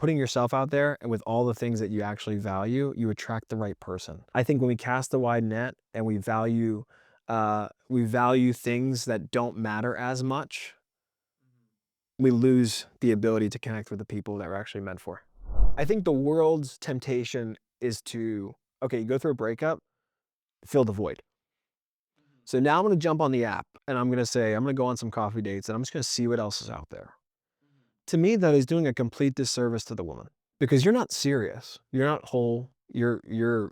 putting yourself out there and with all the things that you actually value, you attract the right person. I think when we cast the wide net and we value things that don't matter as much, we lose the ability to connect with the people that we're actually meant for. I think the world's temptation is to, okay, you go through a breakup, fill the void. So now I'm going to jump on the app and I'm going to say, I'm going to go on some coffee dates and I'm just going to see what else is out there. To me, that is doing a complete disservice to the woman because you're not serious. You're not whole. You're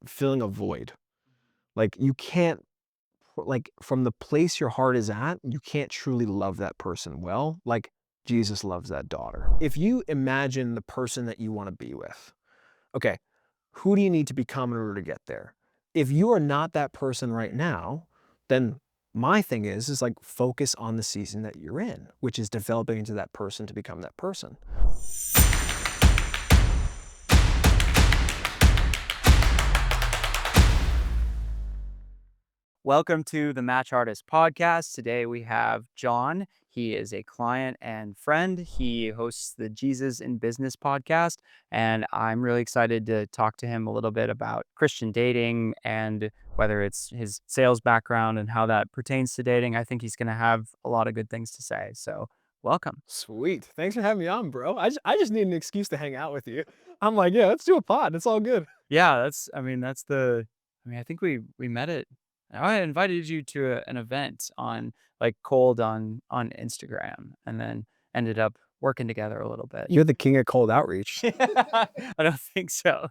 filling a void. Like you can't, like from the place your heart is at, you can't truly love that person well, like Jesus loves that daughter. If you imagine the person that you want to be with, okay, who do you need to become in order to get there? If you are not that person right now, then my thing is like focus on the season that you're in, which is developing into that person to become that person. Welcome to the Match Artist Podcast. Today we have John. He is a client and friend. He hosts the Jesus in Business podcast, and I'm really excited to talk to him a little bit about Christian dating and whether it's his sales background and how that pertains to dating. I think he's going to have a lot of good things to say. So, welcome. Sweet. Thanks for having me on, bro. I just need an excuse to hang out with you. I'm like, yeah, let's do a pod. It's all good. Yeah, I think we met at I invited you to an event on like cold on Instagram and then ended up working together a little bit. You're the king of cold outreach. I don't think so.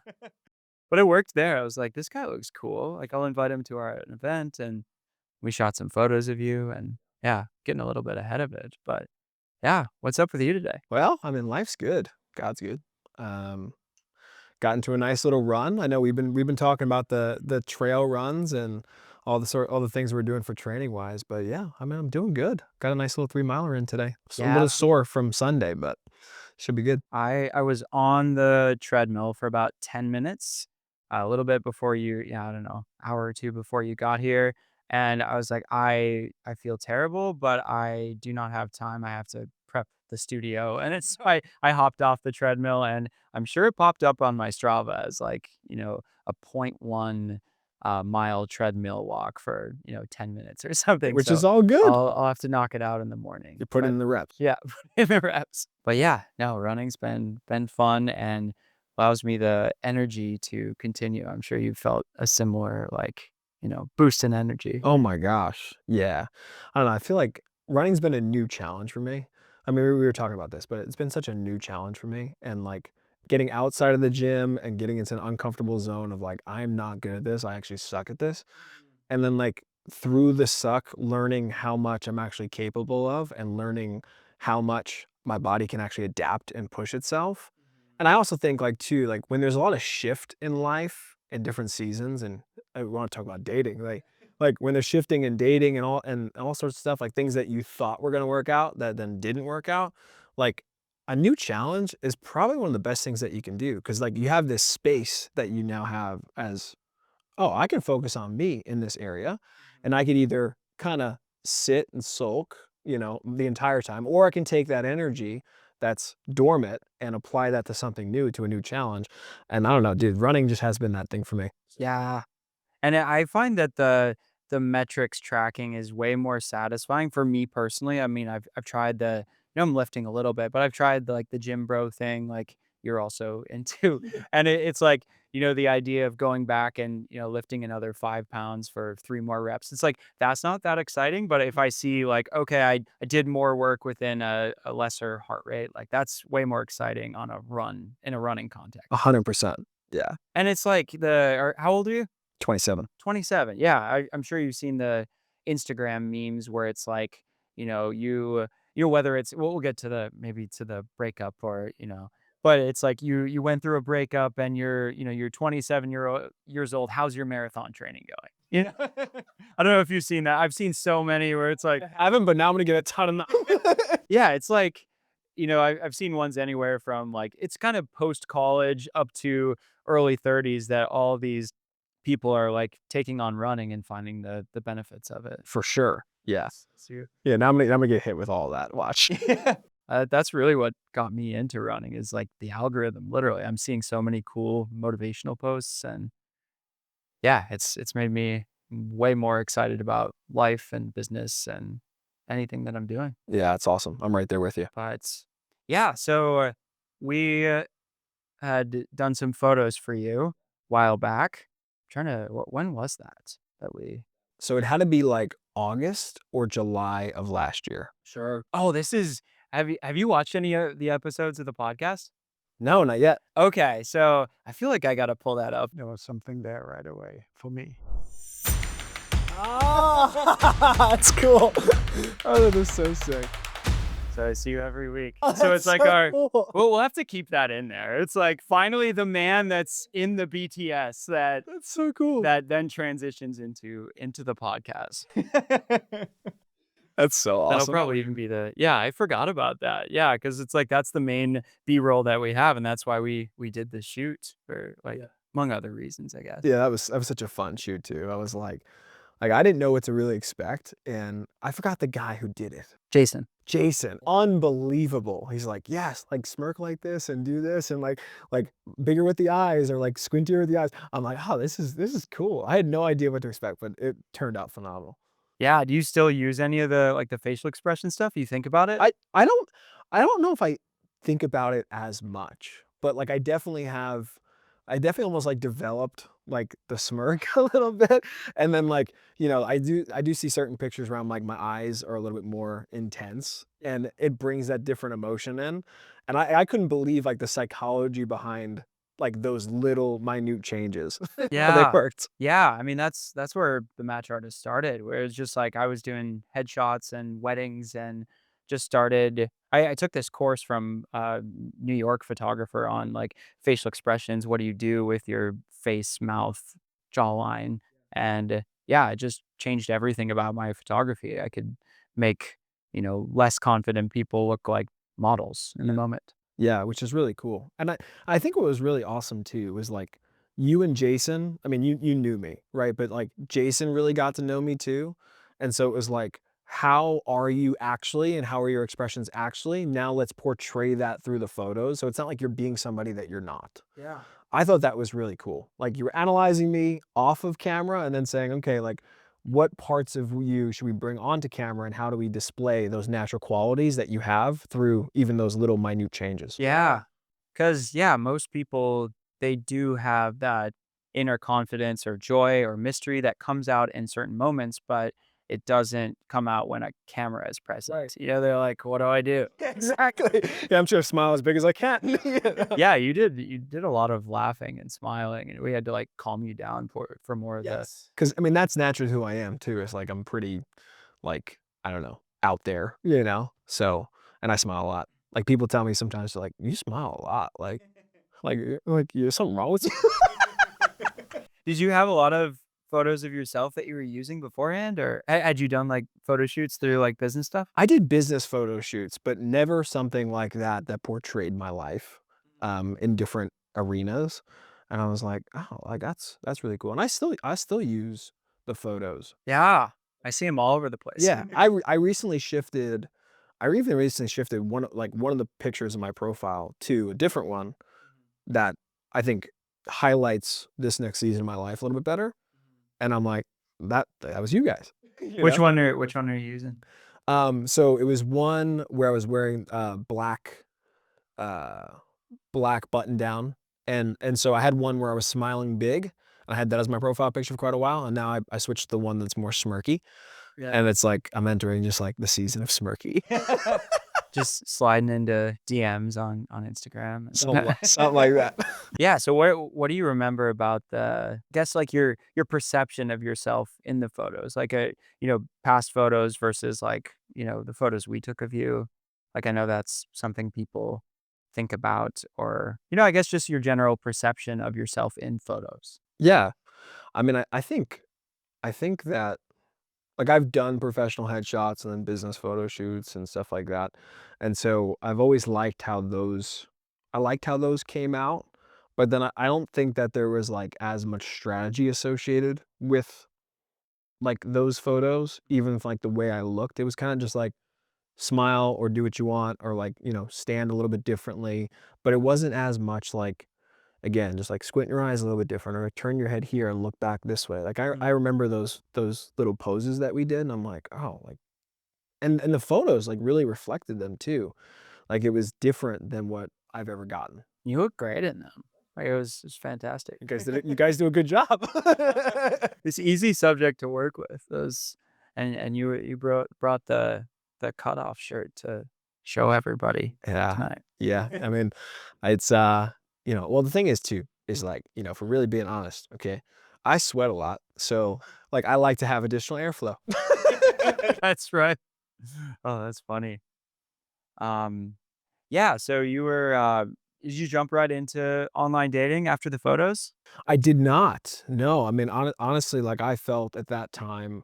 But it worked there. I was like, this guy looks cool. Like I'll invite him to our event and we shot some photos of you and yeah, getting a little bit ahead of it. But yeah, what's up with you today? Well, I mean, life's good. God's good. Um, got into a nice little run. I know we've been talking about the trail runs and all the things we're doing for training wise, but yeah, I mean, I'm doing good. Got a nice little 3 miler in today. So a little Yeah. sore from Sunday, but should be good. I was on the treadmill for about 10 minutes, a little bit before you yeah, I don't know, hour or 2 before you got here, and I was like, I feel terrible, but I do not have time. I have to prep the studio." And it's so I hopped off the treadmill, and I'm sure it popped up on my Strava as like, a point 0.1 mile treadmill walk for, 10 minutes or something. Which So is all good. I'll have to knock it out in the morning. You're putting But in the reps. yeah, in the reps. But yeah, no, running's been fun and allows me the energy to continue. I'm sure you felt a similar like, boost in energy. Oh my gosh. Yeah. I don't know. I feel like running's been a new challenge for me. I mean, we were talking about this, but it's been such a new challenge for me. And like getting outside of the gym and getting into an uncomfortable zone of like, I'm not good at this. I actually suck at this. And then like through the suck, learning how much I'm actually capable of and learning how much my body can actually adapt and push itself. And I also think like too, like when there's a lot of shift in life in different seasons, and I want to talk about dating, like when they're shifting and dating and all sorts of stuff, like things that you thought were gonna work out that then didn't work out, like a new challenge is probably one of the best things that you can do because like you have this space that you now have as, oh, I can focus on me in this area, and I could either kind of sit and sulk, the entire time, or I can take that energy that's dormant and apply that to something new, to a new challenge. And I don't know, dude, running just has been that thing for me. Yeah. And I find that the metrics tracking is way more satisfying for me personally. I mean, I've tried I'm lifting a little bit, but I've tried like the gym bro thing, like you're also into, and it's like the idea of going back and lifting another 5 pounds for 3 more reps. It's like that's not that exciting, but if I see like okay, I did more work within a lesser heart rate, like that's way more exciting on a run in a running context. 100%. Yeah. And it's like how old are you? 27. 27. Yeah, I'm sure you've seen the Instagram memes where it's like, whether it's we'll get to the maybe to the breakup or, but it's like you went through a breakup and you're 27 years old. How's your marathon training going? I don't know if you've seen that. I've seen so many where it's like, I haven't, but now I'm gonna get a ton of yeah, it's like, I've seen ones anywhere from like it's kind of post college up to early 30s that all these people are like taking on running and finding the benefits of it. for sure. Yeah. So Yeah, now I'm gonna get hit with all that. Watch. That's really what got me into running is like the algorithm. Literally, I'm seeing so many cool motivational posts, and yeah, it's made me way more excited about life and business and anything that I'm doing. Yeah, it's awesome. I'm right there with you. But yeah, so we had done some photos for you a while back. Trying to, when was that that we? So it had to be like August or July of last year. Sure. Oh, this is. Have you watched any of the episodes of the podcast? No, not yet. Okay, so I feel like I gotta pull that up. There was something there right away for me. Oh, that's cool. Oh, that is so sick. So I see you every week. Oh, So that's it's like so our cool. well, we'll have to keep that in there. It's like finally the man that's in the BTS that That's so cool. that then transitions into the podcast. That's so That'll awesome. probably even be the yeah, I forgot about that. Yeah, because it's like that's the main B-roll that we have, and that's why we did the shoot for like Yeah. among other reasons, I guess. Yeah, that was such a fun shoot too. I was like I didn't know what to really expect, and I forgot the guy who did it. Jason. Jason, unbelievable. He's like, yes, like smirk like this and do this and like bigger with the eyes or like squintier with the eyes. I'm like, oh, this is cool. I had no idea what to expect, but it turned out phenomenal. Yeah, do you still use any of the like the facial expression stuff? You think about it? I don't know if I think about it as much, but like I definitely almost like developed like the smirk a little bit. And then like, I do see certain pictures where I'm like my eyes are a little bit more intense and it brings that different emotion in. And I couldn't believe like the psychology behind like those little minute changes, how they Yeah. worked. Yeah, I mean, that's where the match artist started, where it's just like I was doing headshots and weddings and just started I took this course from a New York photographer on like facial expressions. What do you do with your face, mouth, jawline? And yeah, it just changed everything about my photography. I could make, less confident people look like models in the moment. Yeah, which is really cool. And I think what was really awesome too was like you and Jason, I mean, you knew me, right? But like Jason really got to know me too. And so it was like, how are you actually and how are your expressions actually? Now let's portray that through the photos. So it's not like you're being somebody that you're not. Yeah. I thought that was really cool. Like you were analyzing me off of camera and then saying, okay, like what parts of you should we bring onto camera and how do we display those natural qualities that you have through even those little minute changes? Yeah. Because yeah, most people, they do have that inner confidence or joy or mystery that comes out in certain moments, but it doesn't come out when a camera is present. Right. They're like, "What do I do?" Exactly. Yeah, I'm sure smile as big as I can. Yeah, you did a lot of laughing and smiling, and we had to, like, calm you down for more of the Yes. Because I mean, that's naturally who I am too. It's like I'm pretty, like, I don't know, out there, you know? So, and I smile a lot. Like people tell me sometimes, they're like, you smile a lot. Like, there's something wrong with you. Did you have a lot of photos of yourself that you were using beforehand, or had you done, like, photo shoots through, like, business stuff? I did business photo shoots, but never something like that that portrayed my life in different arenas. And I was like, oh, like that's really cool. And I still use the photos. Yeah. I see them all over the place. Yeah, I recently shifted. I even recently shifted one of the pictures of my profile to a different one that I think highlights this next season of my life a little bit better. And I'm like, that was you guys. You Which know? one are you using? So it was one where I was wearing uh black button down, and so I had one where I was smiling big. I had that as my profile picture for quite a while, and now I switched to the one that's more smirky, Yeah. and it's like I'm entering just like the season of smirky. Just sliding into DMs on Instagram and Something like that. Yeah, so what do you remember about the I guess, like, your perception of yourself in the photos? Like, past photos versus, like, the photos we took of you. Like, I know that's something people think about or, I guess just your general perception of yourself in photos. Yeah, I mean, I think that like I've done professional headshots and then business photo shoots and stuff like that, and so I've always liked how those I liked how those came out, but then I don't think that there was like as much strategy associated with like those photos, even if like the way I looked, it was kind of just like smile or do what you want or like, stand a little bit differently, but it wasn't as much like, again, just like squint your eyes a little bit different or turn your head here and look back this way. Like I Mhm. remember those little poses that we did and I'm like, "Oh, like," and the photos like really reflected them too. Like it was different than what I've ever gotten. You look great in them. Like, it was fantastic. You guys do a good job. It's easy subject to work with. Those and you brought the cutoff shirt to show everybody Yeah. tonight. Yeah. I mean, it's, well, the thing is too, is like, if we're really being honest, okay, I sweat a lot. So like I like to have additional airflow. That's right. Oh, that's funny. Um, yeah, so did you jump right into online dating after the photos? I did not. No, I mean, honestly, like I felt at that time,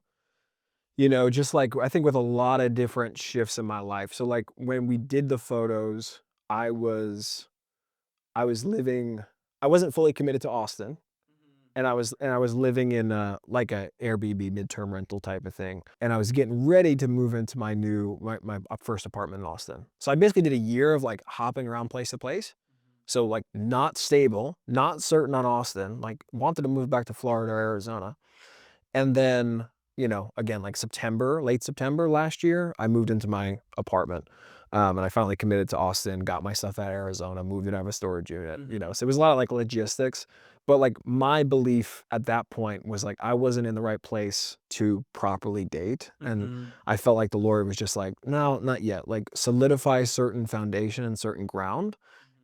just like I think with a lot of different shifts in my life. So like when we did the photos, I was I was living I wasn't fully committed to Austin. And I was living in like a Airbnb midterm rental type of thing, and I was getting ready to move into my first apartment in Austin. So I basically did a year of like hopping around place to place. So like not stable, not certain on Austin, like wanted to move back to Florida or Arizona. And then, again, like late September last year, I moved into my apartment. And I finally committed to Austin, got my stuff out of Arizona, moved it out of a storage unit. Mhm. So it was a lot of like logistics. But like my belief at that point was like I wasn't in the right place to properly date. And Mhm. I felt like the Lord was just like, no, not yet. Like solidify certain foundation and certain ground.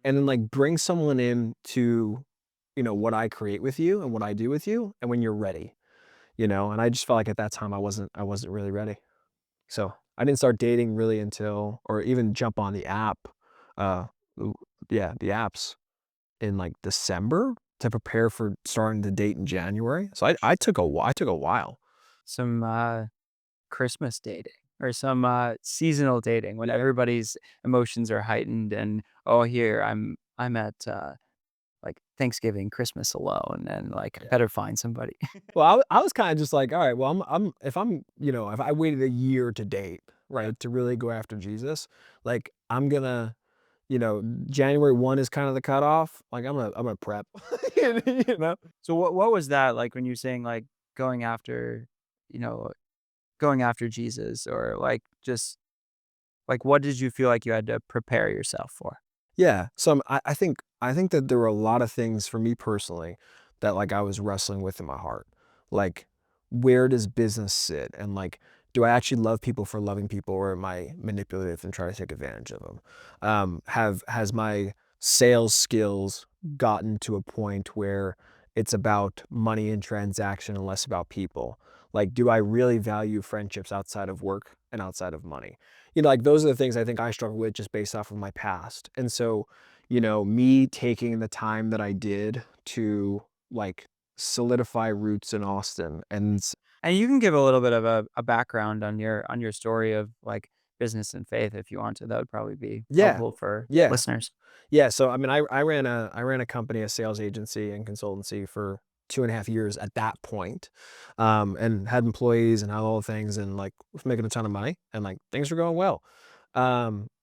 And then like bring someone in to, what I create with you and what I do with you. And when you're ready. And I just felt like at that time I wasn't really ready. So, I didn't start dating really until or even jump on the app, uh, w yeah, the apps in, like, December to prepare for starting to date in January. So I took a while. Some, Christmas dating or some, seasonal dating when everybody's emotions are heightened and, "Oh, here, I'm at, like, Thanksgiving, Christmas alone, and, like, I Yeah. better find somebody." Well, I was kinda just like, "Alright, well, if I waited a year to date, Yep. right, to really go after Jesus, like, I'm gonna." January 1 is kind of the cutoff. Like, I'm gonna prep. You know? So what was that like when you're saying, like, going after, you know, going after Jesus or, like, just like, what did you feel like you had to prepare yourself for? Yeah. So, I think that there were a lot of things for me personally that, like, I was wrestling with in my heart. Like, where does business sit? And, like, do I actually love people for loving people, or am I manipulative and try to take advantage of them? Has my sales skills gotten to a point where it's about money and transaction and less about people? Like, do I really value friendships outside of work and outside of money? Like those are the things I think I struggle with just based off of my past. And so, me taking the time that I did to like solidify roots in Austin And you can give a little bit of a background on your story of, like, business and faith if you want to. That would probably be yeah, helpful for yeah. listeners. Yeah, so I mean, I ran a company, a sales agency and consultancy for 2.5 years at that point, and had employees and had all the things and like was making a ton of money and like things were going well,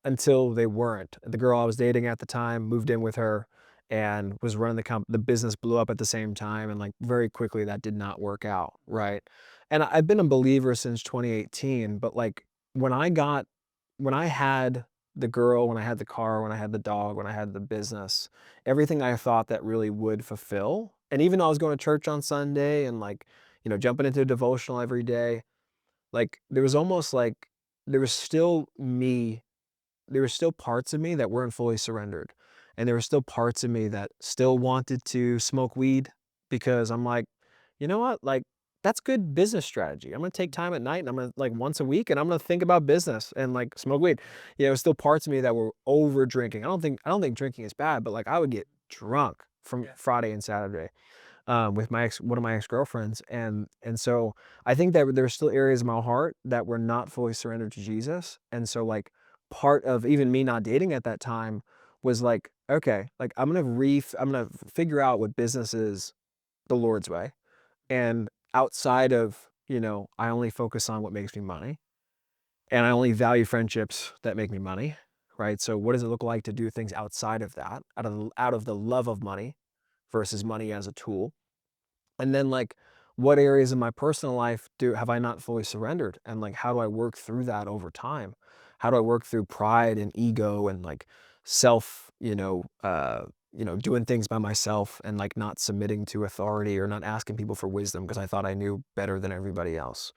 until they weren't. The girl I was dating at the time moved in with her and was running the business blew up at the same time and like very quickly that did not work out, right? And I've been a believer since 2018, but like when I got when I had the girl, when I had the car, when I had the dog, when I had the business, everything I thought that really would fulfill. And even though I was going to church on Sunday and like, jumping into a devotional every day, like there was almost like there was still me there were still parts of me that weren't fully surrendered. And there were still parts of me that still wanted to smoke weed because I'm like, you know what? Like, that's good business strategy. I'm gonna take time at night and I'm gonna like once a week and I'm gonna think about business and like smoke weed. Still parts of me that were over drinking. I don't think drinking is bad, but like I would get drunk from Yeah. Friday and Saturday with one of my ex-girlfriends, and so I think that there's still areas of my heart that were not fully surrendered to Jesus, and so like part of even me not dating at that time was like, okay, like I'm gonna figure out what business is the Lord's way, and outside of I only focus on what makes me money, and I only value friendships that make me money, right? So what does it look like to do things outside of that, out of the love of money versus money as a tool? And then like what areas in my personal life do have I not fully surrendered? And like how do I work through that over time? How do I work through pride and ego and like self, doing things by myself and like not submitting to authority or not asking people for wisdom because I thought I knew better than everybody else.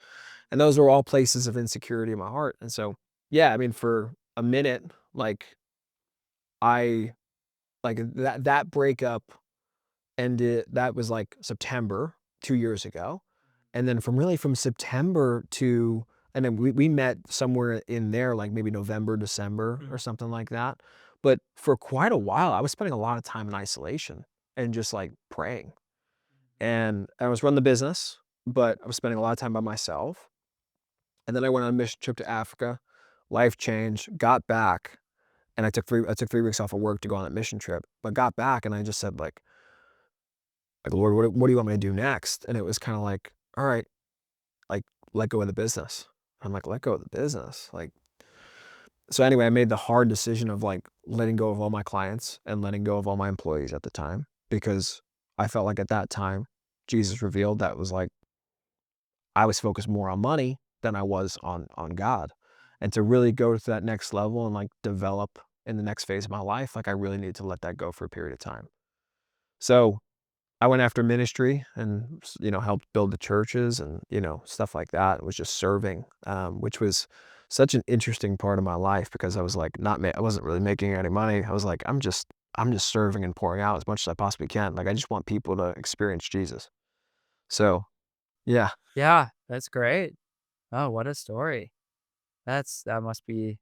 And those are all places of insecurity in my heart. And so, yeah, I mean, for a minute, like I like that breakup ended. That was like September 2 years ago. And then from September to, and then we met somewhere in there, like maybe November, December or something like that. But for quite a while, I was spending a lot of time in isolation and just like praying. And I was running the business, but I was spending a lot of time by myself. And then I went on a mission trip to Africa, life changed, got back, and I took 3 weeks off of work to go on that mission trip, but got back and I just said like, "Lord, what do you want me to do next?" And it was kinda like, "All right, like, let go of the business." I'm like, "Let go of the business?" Like, so anyway, I made the hard decision of, like, letting go of all my clients and letting go of all my employees at the time because I felt like at that time, Jesus revealed that was like I was focused more on money than I was on God. And to really go to that next level and like develop in the next phase of my life, like I really needed to let that go for a period of time. So I went after ministry and helped build the churches and stuff like that. It was just serving, which was such an interesting part of my life because I was like I wasn't really making any money. I was like I'm just serving and pouring out as much as I possibly can. Like I just want people to experience Jesus. So yeah. Yeah, that's great. Oh, what a story. That must be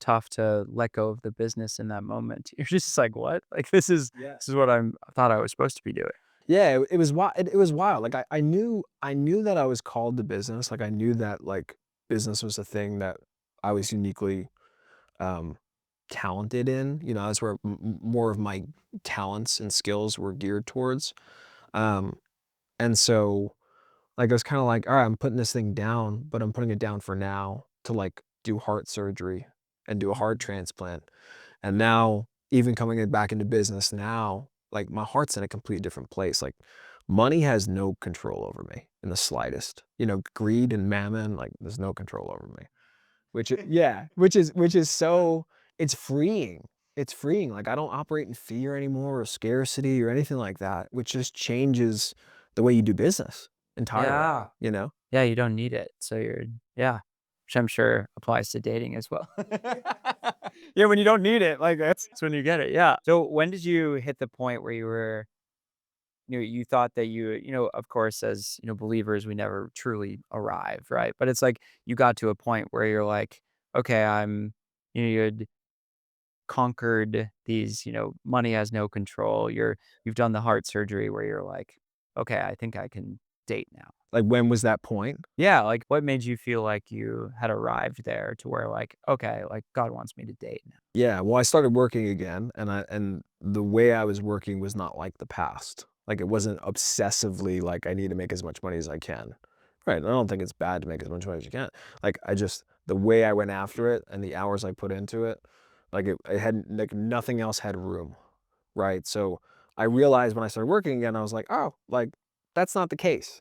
tough to let go of the business in that moment. You're just like, "What? Like, this is what I thought I was supposed to be doing." Yeah, it was wild. It was wild. Like I knew that I was called to business. Like I knew that like business was a thing that I was uniquely um talented in. That's where more of my talents and skills were geared towards. Um and so like I was kind of like, all right, I'm putting this thing down, but I'm putting it down for now to like do heart surgery and do a heart transplant. And now, even coming back into business now, like my heart's in a complete different place. Like money has no control over me in the slightest. Greed and mammon, like there's no control over me. Yeah, which is so it's freeing. It's freeing. Like I don't operate in fear anymore or scarcity or anything like that, which just changes the way you do business entirely, Yeah. you know? Yeah, you don't need it. So you're yeah, which I'm sure applies to dating as well. Yeah, when you don't need it, like, that's when you get it, yeah. So when did you hit the point where you were you thought that of course, as, believers, we never truly arrive, right? But it's like you got to a point where you're like, "Okay, you had conquered these, money has no control." You've done the heart surgery where you're like, "Okay, I think I can date now." Like when was that point? Yeah, like, what made you feel like you had arrived there to where, like, "Okay, like, God wants me to date now?" Yeah, well, I started working again, and the way I was working was not like the past. Like, it wasn't obsessively like, "I need to make as much money as I can." Right, I don't think it's bad to make as much money as you can. Like, the way I went after it and the hours I put into it, like, it had like, nothing else had room, right? So, I realized when I started working again, I was like, "Oh, like, that's not the case."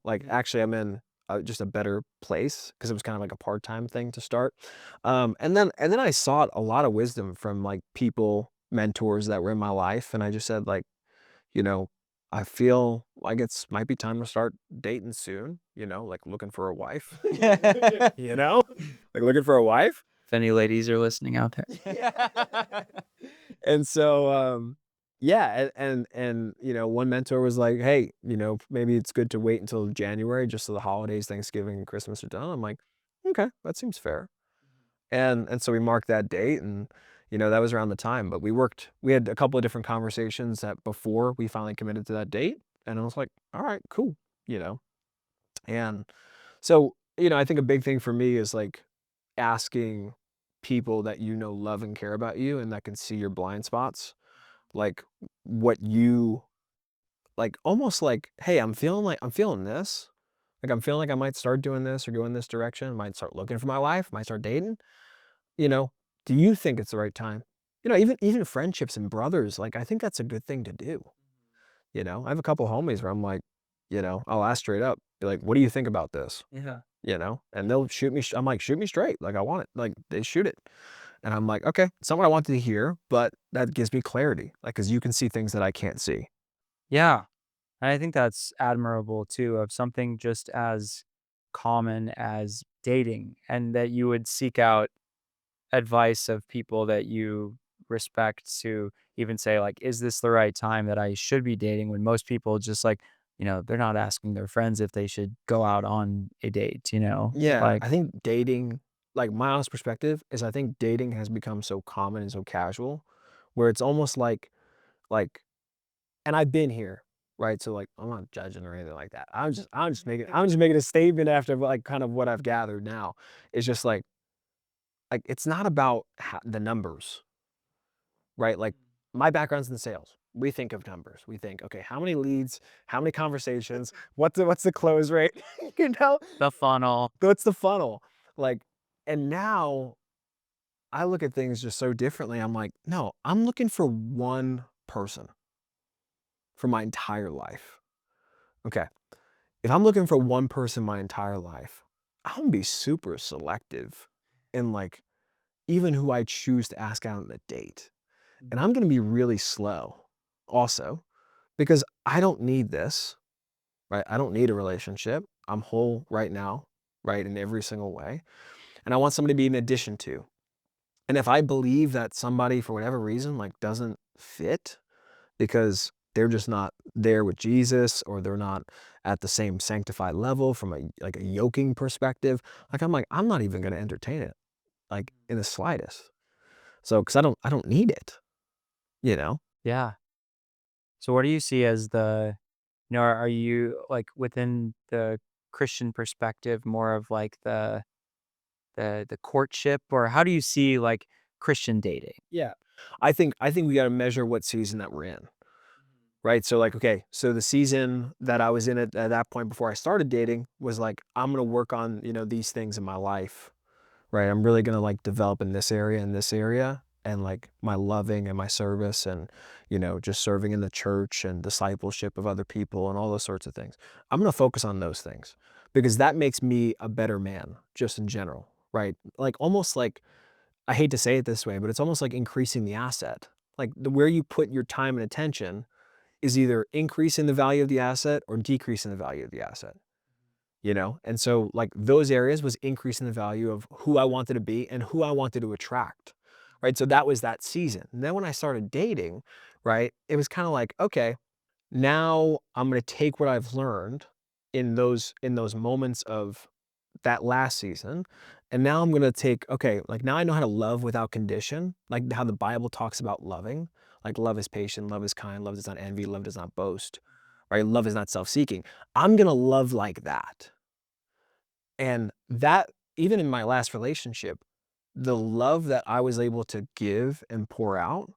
Like, actually, I'm in, just a better place because it was kind of like a part-time thing to start. And then I sought a lot of wisdom from, like, people, mentors that were in my life, and I just said, like, you know, "I feel like it's might be time to start dating soon," like, looking for a wife, you know? Like, looking for a wife. If any ladies are listening out there. And so, yeah, one mentor was like, "Hey, maybe it's good to wait until January just so the holidays, Thanksgiving and Christmas are done." I'm like, "Okay, that seems fair." And so we marked that date and, that was around the time, but we had a couple of different conversations that before we finally committed to that date, and I was like, "All right, cool," you know? And so, I think a big thing for me is, like, asking people that love and care about you and that can see your blind spots, like, what you like, almost like, "Hey, I'm feeling this. Like, I'm feeling like I might start doing this or go in this direction, might start looking for my wife, might start dating, you know, do you think it's the right time? Even friendships and brothers, like, I think that's a good thing to do, you know? I have a couple homies where I'm like, I'll ask straight up, be like, "What do you think about this?" Yeah. And they'll shoot me I'm like, "Shoot me straight, like, I want it." Like, they shoot it. And I'm like, "Okay, it's not what I wanted to hear, but that gives me clarity, like, because you can see things that I can't see." Yeah. And I think that's admirable too, of something just as common as dating, and that you would seek out advice of people that you respect to even say, like, is this the right time that I should be dating? When most people just like, they're not asking their friends if they should go out on a date, Yeah, like I think dating like, my honest perspective is I think dating has become so common and so casual, where it's almost like and I've been here, right? So, like, I'm not judging or anything like that. I'm just making a statement after, like, kind of what I've gathered now. It's just like, it's not about the numbers, right? Like, my background's in sales. We think of numbers. We think, "Okay, how many leads? How many conversations? What's the close rate?" You know? the funnel. What's the funnel? Like, and now I look at things just so differently. I'm like, "No, I'm looking for one person for my entire life." Okay. If I'm looking for one person my entire life, I'm gonna be super selective in, like, even who I choose to ask out on a date. And I'm gonna be really slow also, because I don't need this, right? I don't need a relationship. I'm whole right now, right, in every single way. And I want somebody to be an addition to. And if I believe that somebody, for whatever reason, like, doesn't fit because they're just not there with Jesus or they're not at the same sanctified level from a yoking perspective, like, I'm not even gonna entertain it, like, in the slightest. So, because I don't need it, you know? Yeah. So what do you see as are you like within the Christian perspective more of like the courtship, or how do you see like Christian dating? Yeah. I think we gotta measure what season that we're in, right? So, like, okay, so the season that I was in at that point before I started dating was like, I'm gonna work on, these things in my life, right? I'm really gonna, like, develop in this area, and, like, my loving and my service and, just serving in the church and discipleship of other people and all those sorts of things. I'm gonna focus on those things because that makes me a better man just in general, right? Like, almost like I hate to say it this way, but it's almost like increasing the asset. Like, where you put your time and attention is either increasing the value of the asset or decreasing the value of the asset, you know? And so, like, those areas was increasing the value of who I wanted to be and who I wanted to attract, right? So that was that season. And then when I started dating, right, it was kind of like, okay, now I'm going to take what I've learned in those moments of that last season, and now I'm gonna take, okay, like, now I know how to love without condition, like how the Bible talks about loving. Like, love is patient, love is kind, love does not envy, love does not boast, right? Love is not self-seeking. I'm gonna love like that. And that, even in my last relationship, the love that I was able to give and pour out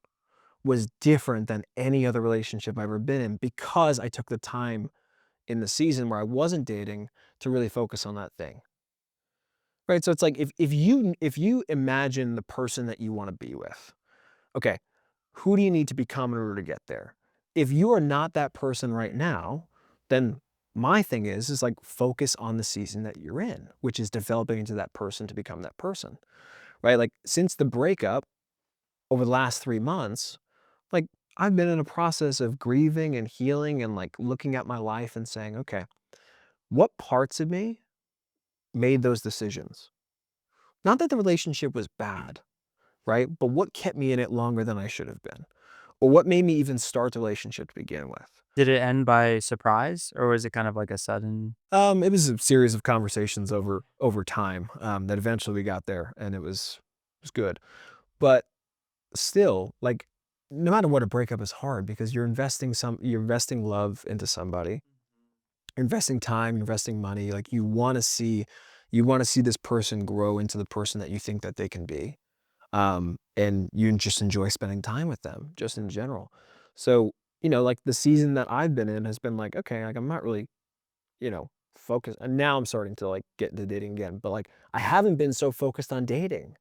was different than any other relationship I've ever been in because I took the time in the season where I wasn't dating to really focus on that thing. Right, so it's like if you imagine the person that you wanna be with, okay, who do you need to become in order to get there? If you are not that person right now, then my thing is like focus on the season that you're in, which is developing into that person to become that person, right? Like, since the breakup over the last 3 months, like, I've been in a process of grieving and healing and, like, looking at my life and saying, "Okay, what parts of me made those decisions?" Not that the relationship was bad, right? But what kept me in it longer than I should have been? Or what made me even start the relationship to begin with? Did it end by surprise, or was it kind of like a sudden? It was a series of conversations over time, that eventually we got there, and it was good. But still, like, no matter what, a breakup is hard because you're investing love into somebody, you're investing time, you're investing money. Like, you want to see this person grow into the person that you think that they can be. And you just enjoy spending time with them just in general. So, like, the season that I've been in has been like, okay, like, I'm not really, you know, focused, and now I'm starting to, like, get into dating again, but, like, I haven't been so focused on dating.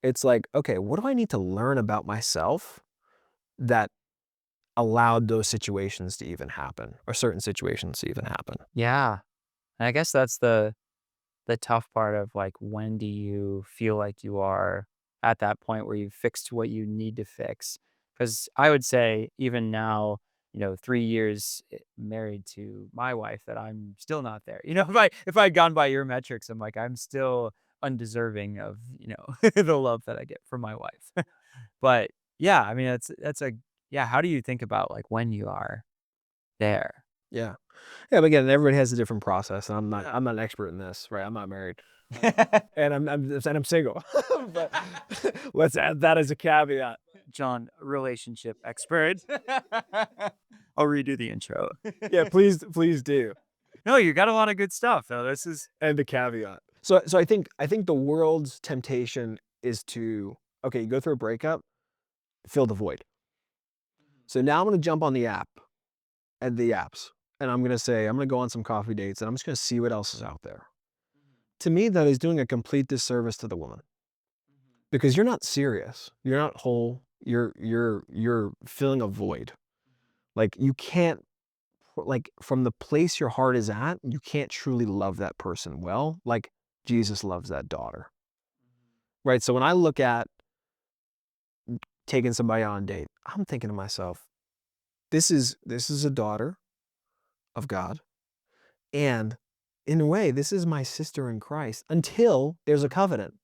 It's like, "Okay, what do I need to learn about myself that allowed those situations to even happen, or certain situations to even happen?" Yeah. And I guess that's the tough part of, like, when do you feel like you are at that point where you've fixed what you need to fix? Because I would say even now, 3 years, married to my wife, that I'm still not there. If I'd gone by your metrics, I'm like, I'm still undeserving of, the love that I get from my wife. But, yeah, I mean, that's a yeah, how do you think about, like, when you are there? Yeah. Yeah, but again, everybody has a different process, and Yeah. I'm not an expert in this, right? I'm not married, and I'm single, but let's add that as a caveat. John, relationship expert. I'll redo the intro. Yeah, please do, No, you got a lot of good stuff, though. This is and the caveat. So I think the world's temptation is to, okay, you go through a breakup, fill the void. So now I'm gonna jump on the app and the apps, and I'm gonna say, I'm gonna go on some coffee dates, and I'm just gonna see what else is out there. To me, that is doing a complete disservice to the woman, because you're not serious. You're not whole. You're filling a void. Like, you can't, like, from the place your heart is at, you can't truly love that person well, like Jesus loves that daughter, right? So when I look at taking somebody on a date, I'm thinking to myself, this is a daughter of God, and in a way, this is my sister in Christ until there's a covenant.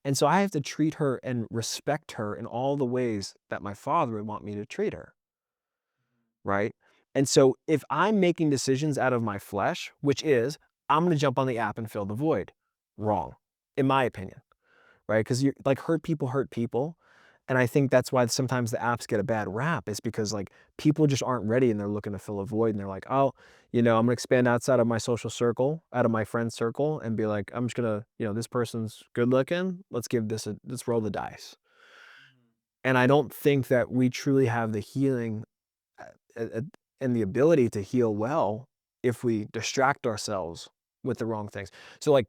And so I have to treat her and respect her in all the ways that my father would want me to treat her, right? And so if I'm making decisions out of my flesh, which is, I'm gonna jump on the app and fill the void, wrong, in my opinion, right? Because you, like, hurt people. And I think that's why sometimes the apps get a bad rap, is because, like, people just aren't ready and they're looking to fill a void, and they're like, oh, I'm gonna expand outside of my social circle, out of my friend circle, and be like, I'm just gonna, this person's good looking. Let's roll the dice. And I don't think that we truly have the healing, uh, uh, and the ability to heal well if we distract ourselves with the wrong things. So, like,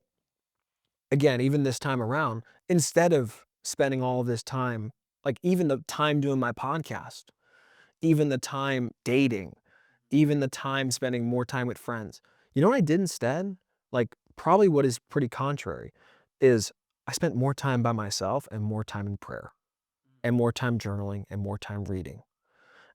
again, even this time around, instead of spending all of this time, like, even the time doing my podcast, even the time dating, even the time spending more time with friends, you know what I did instead? Like, probably what is pretty contrary is, I spent more time by myself and more time in prayer and more time journaling and more time reading.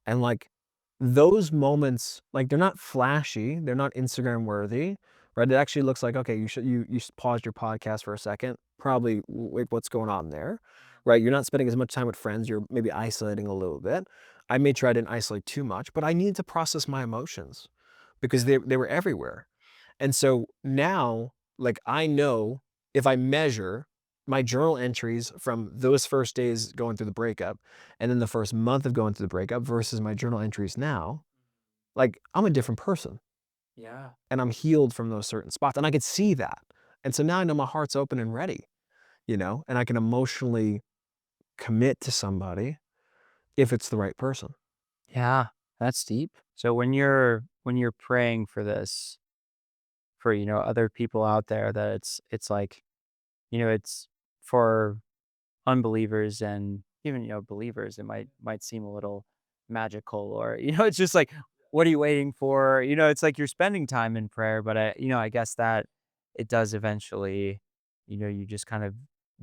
And, like, those moments, like, they're not flashy, they're not Instagram worthy, right? It actually looks like, okay, you paused your podcast for a second, probably, wait, what's going on there, right? You're not spending as much time with friends, you're maybe isolating a little bit. I made sure I didn't isolate too much, but I needed to process my emotions because they were everywhere. And so now, like, I know, if I measure my journal entries from those first days going through the breakup, and then the first month of going through the breakup versus my journal entries now, like, I'm a different person, Yeah. and I'm healed from those certain spots, and I could see that. And so now I know my heart's open and ready, and I can emotionally commit to somebody if it's the right person. Yeah, that's deep. So when you're praying for this, for, other people out there, that it's like, it's for unbelievers and even, believers, it might seem a little magical, or, it's just like, what are you waiting for? It's like you're spending time in prayer, but I guess that it does eventually, you just kind of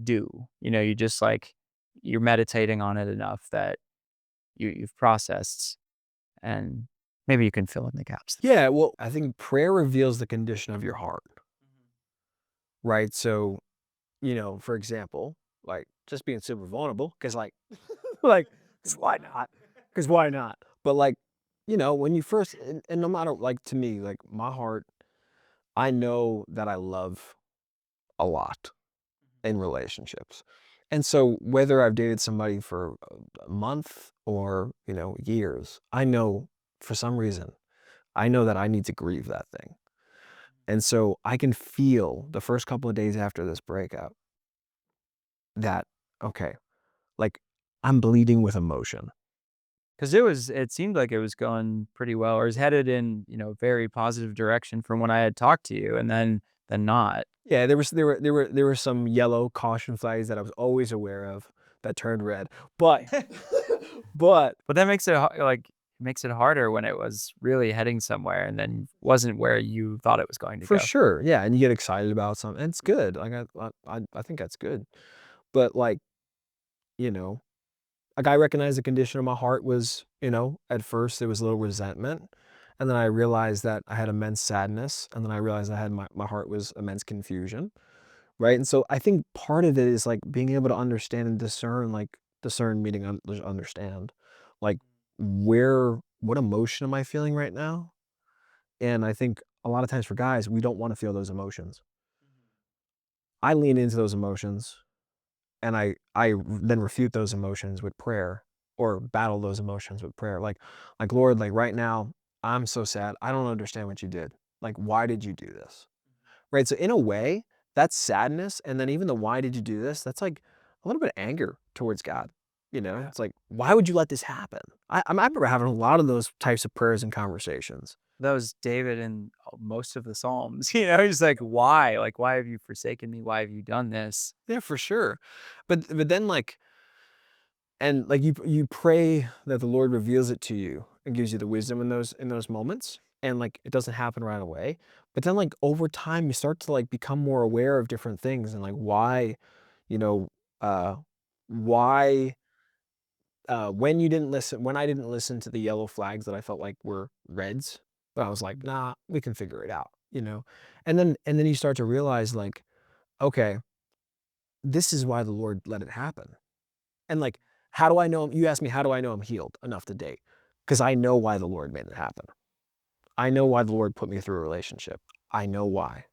do, you just like, you're meditating on it enough that you've processed, and maybe you can fill in the gaps. Yeah, well, I think prayer reveals the condition of your heart, right? So, for example, like, just being super vulnerable, because, like, like, 'cause why not? Because why not? But, like, when you first, and no matter, like, to me, like, my heart, I know that I love a lot in relationships. And so whether I've dated somebody for a month or, years, I know, for some reason, I know that I need to grieve that thing. And so I can feel the first couple of days after this breakup that, okay, like, I'm bleeding with emotion. 'Cause it seemed like it was going pretty well or is headed in, very positive direction from when I had talked to you and then not. Yeah, there were some yellow caution flags that I was always aware of that turned red, but but But that makes it makes it harder when it was really heading somewhere and then wasn't where you thought it was going to for go. sure, yeah, and you get excited about something, and it's good, like, I think that's good, but, like, you know, like, I recognized the condition of my heart was, at first, there was a little resentment, and then I realized that I had immense sadness, and then I realized I had my heart was immense confusion, right? And so I think part of it is, like, being able to understand and discern, like, discern meaning understand, like, what emotion am I feeling right now? And I think a lot of times for guys, we don't wanna feel those emotions. I lean into those emotions, and then refute those emotions with prayer or battle those emotions with prayer. Like, "Lord, like, right now, I'm so sad. I don't understand what you did. Like, why did you do this?" Right? So in a way, that's sadness, and then even the "why did you do this?" That's like a little bit of anger towards God, you know? Yeah. It's like, "Why would you let this happen?" I remember having a lot of those types of prayers and conversations. That was David in most of the Psalms, he's like, "Why? Like, why have you forsaken me? Why have you done this?" Yeah, for sure. But then, like, and, like, you pray that the Lord reveals it to you and gives you the wisdom in those moments, and, like, it doesn't happen right away, but then, like, over time, you start to, like, become more aware of different things and, like, why, you know, uh, why, when I didn't listen to the yellow flags that I felt like were reds, but I was like, "Nah, we can figure it out," you know? And then you start to realize, like, "Okay, this is why the Lord let it happen." And, like, how do I know you asked me, "How do I know I'm healed enough to date?" Because I know why the Lord made it happen. I know why the Lord put me through a relationship. I know why.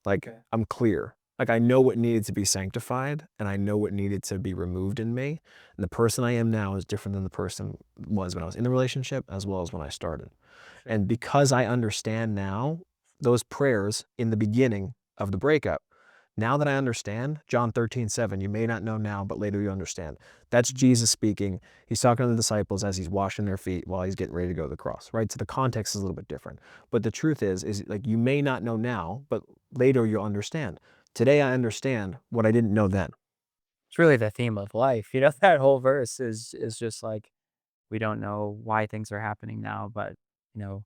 Like, Okay. I'm clear. Like, I know what needed to be sanctified, and I know what needed to be removed in me, and the person I am now is different than the person was when I was in the relationship, as well as when I started. Sure. And because I understand now those prayers in the beginning of the breakup, now that I understand, John 13:7, you may not know now, but later you understand. That's Mhm. Jesus speaking. He's talking to the disciples as he's washing their feet while he's getting ready to go to the cross, right? So the context is a little bit different. But the truth is like you may not know now, but later you'll understand. Today I understand what I didn't know then. It's really the theme of life, that whole verse is just like, we don't know why things are happening now, but, you know,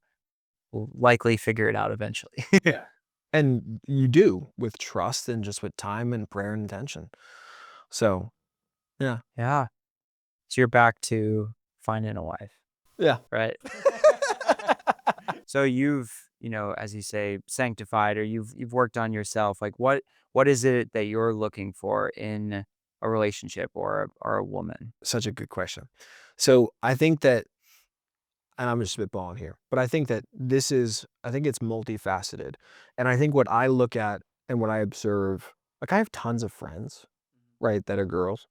we'll likely figure it out eventually. Yeah. And you do with trust and just with time and prayer and intention. So, yeah. Yeah. So you're back to finding a wife, Yeah. right? So you've, as you say, sanctified or you've worked on yourself. Like what is it that you're looking for in a relationship or a woman? Such a good question. So I think that, and I'm just spitballing here, but I think it's multifaceted. And I think what I look at and what I observe, like I have tons of friends, right, that are girls.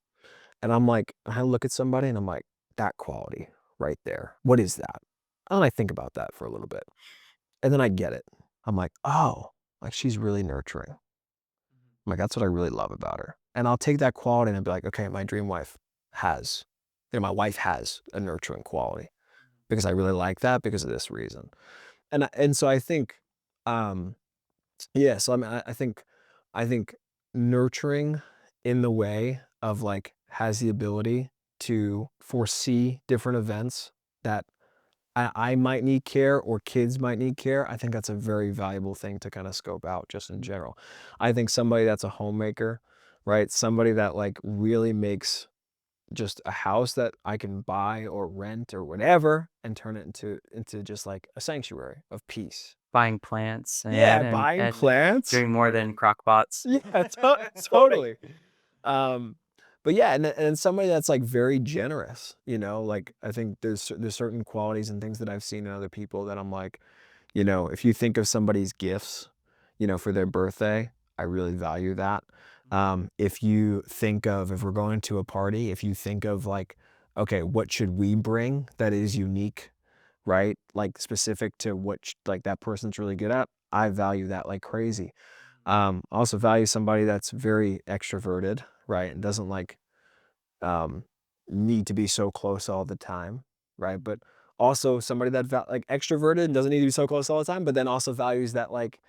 And I'm like, I look at somebody and I'm like, that quality right there. What is that? And I think about that for a little bit. And then I get it. I'm like, oh, like she's really nurturing. I'm like, that's what I really love about her. And I'll take that quality and I'll be like, okay, my dream wife has, my wife has a nurturing quality because I really like that because of this reason. And so I think, um, yeah, so I think nurturing in the way of like has the ability to foresee different events that I might need care or kids might need care. I think that's a very valuable thing to kind of scope out just in general. I think somebody that's a homemaker, right? Somebody that like really makes just a house that I can buy or rent or whatever and turn it into just like a sanctuary of peace. Buying plants Yeah, and buying plants. doing more than crock pots. Yeah, totally. Um, but yeah, and somebody that's like very generous, like I think there's certain qualities and things that I've seen in other people that I'm like, if you think of somebody's gifts, for their birthday, I really value that. If we're going to a party, if you think of like, okay, what should we bring that is unique, right? Like specific to like that person's really good at, I value that like crazy. I also value somebody that's very extroverted, right? And doesn't like, um, need to be so close all the time. right? But also somebody that like extroverted and doesn't need to be so close all the time, but then also values that like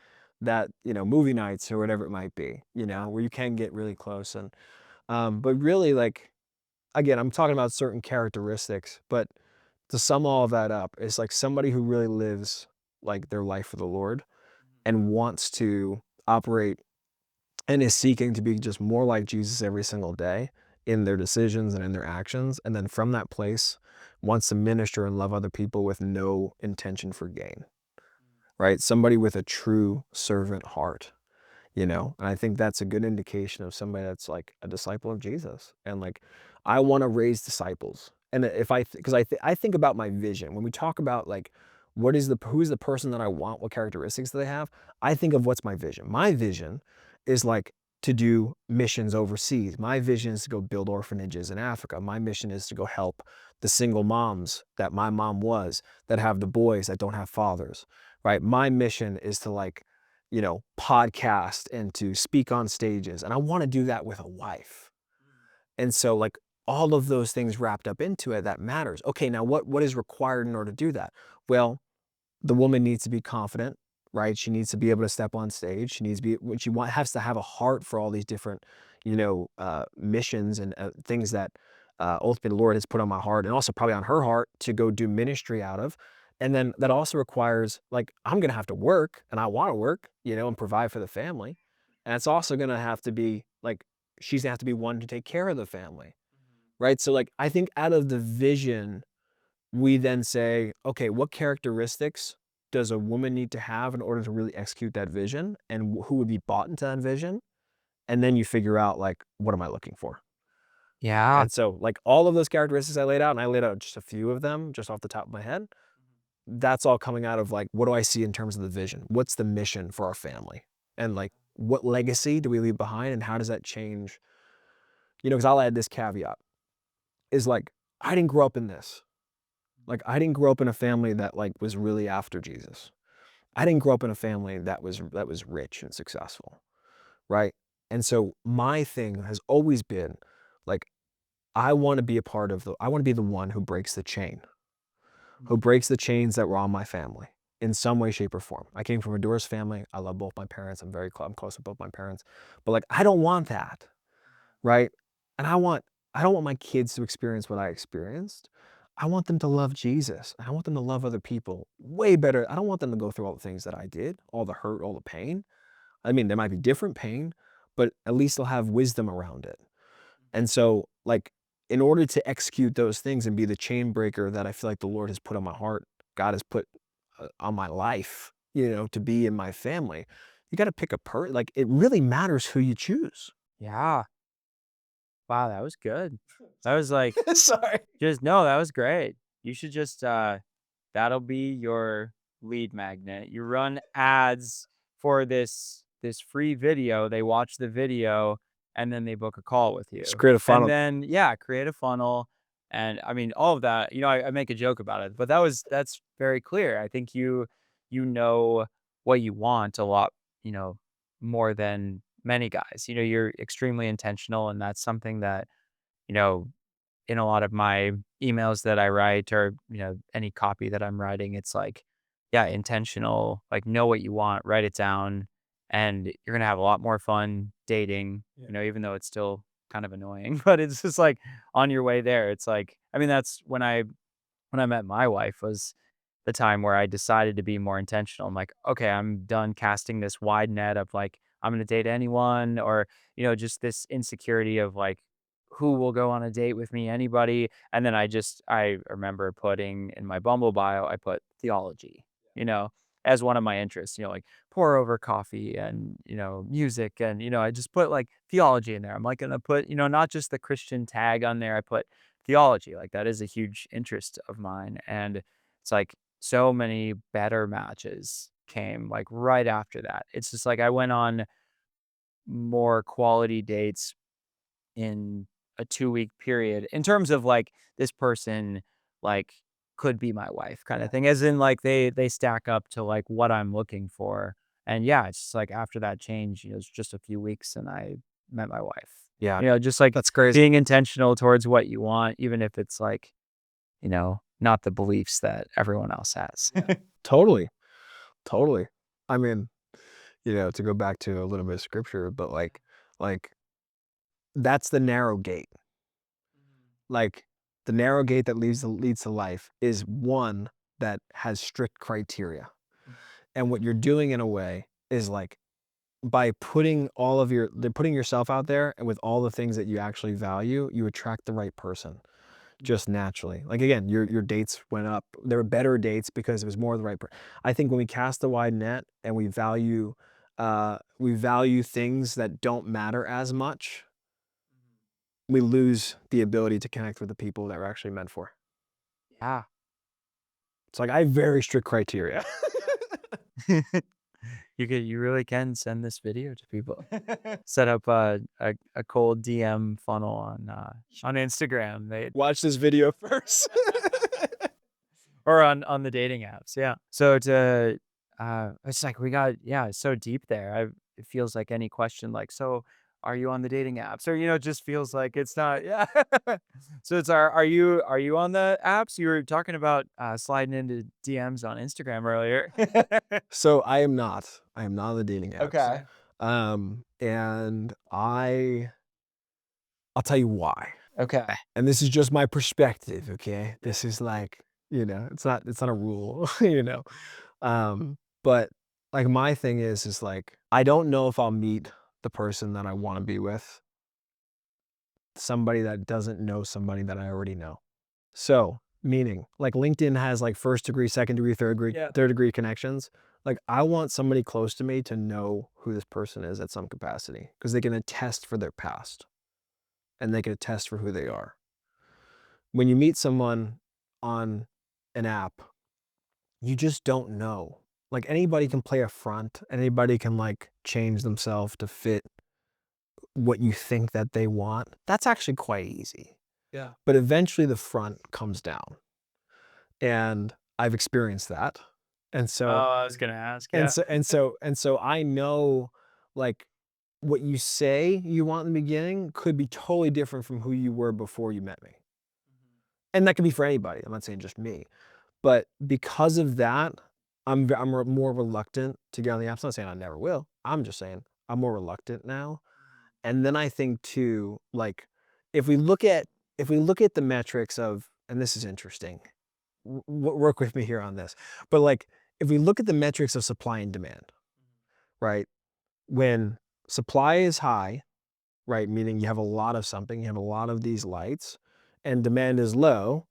that, movie nights or whatever it might be, Yeah. where you can get really close. And but really, like, again, I'm talking about certain characteristics, but to sum all of that up, it's like somebody who really lives like their life for the Lord and wants to operate and is seeking to be just more like Jesus every single day in their decisions and in their actions. And then from that place, wants to minister and love other people with no intention for gain, right? Somebody with a true servant heart, And I think that's a good indication of somebody that's like a disciple of Jesus. And like, I want to raise disciples. And if because I think about my vision when we talk about like, who's the person that I want? What characteristics do they have? I think of what's my vision. My vision is like to do missions overseas. My vision is to go build orphanages in Africa. My mission is to go help the single moms that my mom was, that have the boys that don't have fathers, right? My mission is to like, podcast and to speak on stages. And I want to do that with a wife. And so like all of those things wrapped up into it, that matters. Okay, now what is required in order to do that? Well, the woman needs to be confident, right? She needs to be able to step on stage. She needs to be when has to have a heart for all these different, missions and things that ultimately the Lord has put on my heart, and also probably on her heart to go do ministry out of. And then that also requires like I'm gonna have to work, and I want to work, and provide for the family. And it's also gonna have to be like she's gonna have to be one to take care of the family, right? So like I think out of the vision we then say, okay, what characteristics does a woman need to have in order to really execute that vision? And who would be bought into that vision? And then you figure out, like, what am I looking for? Yeah. And so, like, all of those characteristics I laid out, and I laid out just a few of them just off the top of my head, that's all coming out of, like, what do I see in terms of the vision? What's the mission for our family? And, like, what legacy do we leave behind? And how does that change? Because I'll add this caveat is like, I didn't grow up in this. Like, I didn't grow up in a family that, like, was really after Jesus. I didn't grow up in a family that was rich and successful, right? And so my thing has always been, like, I wanna be the one who breaks the chain, who breaks the chains that were on my family in some way, shape, or form. I came from a divorced family. I love both my parents. I'm close with both my parents. But, like, I don't want that, right? And I don't want my kids to experience what I experienced. I want them to love Jesus. I want them to love other people way better. I don't want them to go through all the things that I did, all the hurt, all the pain. I mean, there might be different pain, but at least they'll have wisdom around it. And so, like, in order to execute those things and be the chain breaker that I feel like the Lord has put on my heart, God has put on my life, to be in my family, you got to pick like, it really matters who you choose. Yeah. Wow, that was good. That was like Sorry. just no, that was great. You should just that'll be your lead magnet. You run ads for this free video. They watch the video and then they book a call with Just you. create a And funnel. then yeah, create a funnel. And I mean all of that, I make a joke about it, but that's very clear. I think you know what you want a lot, you know, more than many guys. You're extremely intentional, and that's something that, you know, in a lot of my emails that I write, or, any copy that I'm writing, it's like, yeah, intentional, like know what you want, write it down, and you're going to have a lot more fun dating, even though it's still kind of annoying, but it's just like on your way there. It's like, I mean, that's when I met my wife was the time where I decided to be more intentional. I'm like, okay, I'm done casting this wide net of like, I'm going to date anyone, or, just this insecurity of like, who will go on a date with me, anybody. And then I remember putting in my Bumble bio, I put theology, you know, as one of my interests, like pour over coffee and, music. And, I just put like theology in there. I'm like going to put, not just the Christian tag on there. I put theology. Like that is a huge interest of mine. And it's like so many better matches came like right after that. It's just like I went on more quality dates in a 2-week period in terms of like this person like could be my wife kind of thing, as in like they stack up to like what I'm looking for. And yeah, it's just like after that change, it's just a few weeks and I met my wife. Yeah, Just like that's crazy. being intentional towards what you want, even if it's like, not the beliefs that everyone else has. Totally, totally. I mean, to go back to a little bit of scripture, but like that's the narrow gate. Like the narrow gate that leads to life is one that has strict criteria. And what you're doing in a way is like by putting yourself out there and with all the things that you actually value, you attract the right person just naturally. Like again, your dates went up. There were better dates because it was more of the right person. I think when we cast the wide net and we value things that don't matter as much, we lose the ability to connect with the people that we're actually meant for. Yeah. It's like I have very strict criteria. You really can send this video to people. Set up a cold DM funnel on Instagram. They Watch this video first. or on the dating apps. Yeah. So it's like it's so deep there. It feels like any question like, so are you on the dating apps? Or it just feels like it's not. Yeah. So it's are you on the apps? You were talking about sliding into DMs on Instagram earlier. So I am not. I am not on the dating apps. Okay. And I'll tell you why. Okay. And this is just my perspective, okay? This is like, it's not a rule, But like my thing is like I don't know if I'll meet the person that I want to be with, somebody that doesn't know somebody that I already know. So, meaning like LinkedIn has like first degree, second degree, Yeah. third degree connections. Like I want somebody close to me to know who this person is at some capacity because they can attest for their past and they can attest for who they are. When you meet someone on an app, you just don't know. Like anybody can play a front, anybody can like change themselves to fit what you think that they want. That's actually quite easy. Yeah. But eventually the front comes down. And I've experienced that. And Oh, so I was gonna ask. and Yeah. so and so and so I know like what you say you want in the beginning could be totally different from who you were before you met me. And that could be for anybody. I'm not saying just me. But because of that, more reluctant to get on the apps. I'm not saying I never will. I'm just saying I'm more reluctant now. And then I think too, like if we look at the metrics of, and this is interesting, work with me here on this, but like if we look at the metrics of supply and demand, right? When supply is high, right, meaning you have a lot of something, you have a lot of these lights, and demand is low,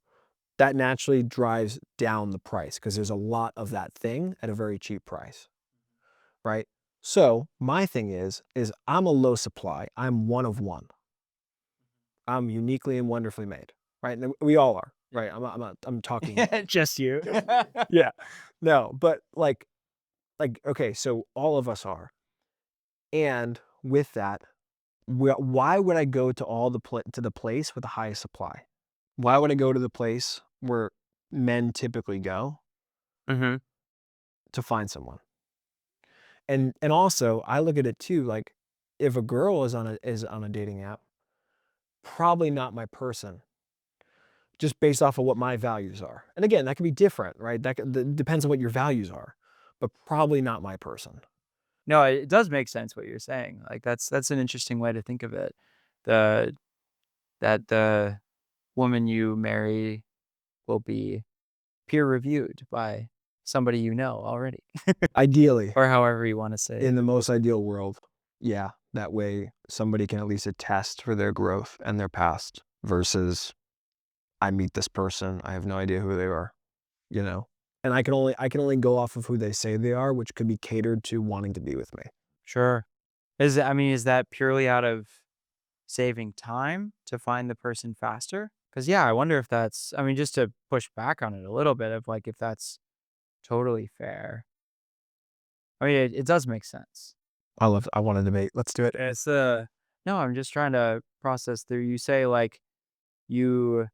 that naturally drives down the price because there's a lot of that thing at a very cheap price, right? So my thing is I'm a low supply. I'm one of one. I'm uniquely and wonderfully made, right? And we all are, right? I'm talking, Just you. yeah, no, but like okay, so all of us are, and with that, why would I go to to the place with the highest supply? Why would I go to the place where men typically go Mhm. to find someone? And also, I look at it too, like if a girl is on a dating app, probably not my person, just based off of what my values are. And again, that can be different, right? That depends on what your values are, but probably not my person. No, it does make sense what you're saying. Like that's an interesting way to think of it. The that the woman you marry will be peer reviewed by somebody you know already, Ideally, or however you want to say in it. the most ideal world, yeah, that way somebody can at least attest for their growth and their past versus I meet this person, I have no idea who they are, you know? And I can only go off of who they say they are, which could be catered to wanting to be with me. Sure. Is that purely out of saving time to find the person faster? Because yeah, I wonder if just to push back on it a little bit of like if that's totally fair. I mean, it does make sense. I want to debate. Let's do it. It's no, I'm just trying to process through. You say like you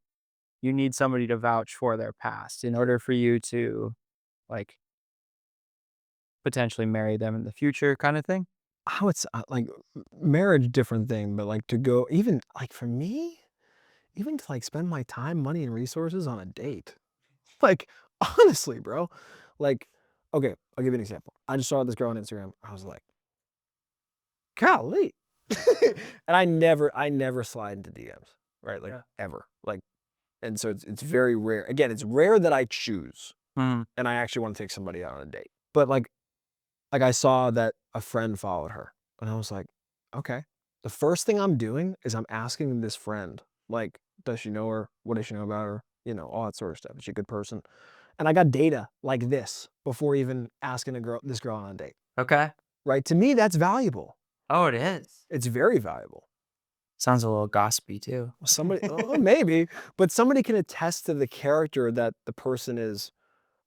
you need somebody to vouch for their past in order for you to like potentially marry them in the future, kind of thing. How it's like marriage, different thing, but like to go, even like for me, even to like spend my time, money, and resources on a date. Like, honestly, bro. Like, okay, I'll give you an example. I just saw this girl on Instagram. I was like, golly. And I never slide into DMs, right? Like Yeah. ever. Like, and so it's very rare. Again, it's rare that I choose Mm. and I actually want to take somebody out on a date. But like I saw that a friend followed her and I was like, okay. The first thing I'm doing is I'm asking this friend, like, does she know her? What does she know about her? You know, all that sort of stuff. Is she a good person? And I got data like this before even asking this girl on a date. Okay. Right? To me, that's valuable. Oh, it is. It's very valuable. Sounds a little gossipy too. Somebody, oh, maybe, but somebody can attest to the character that the person is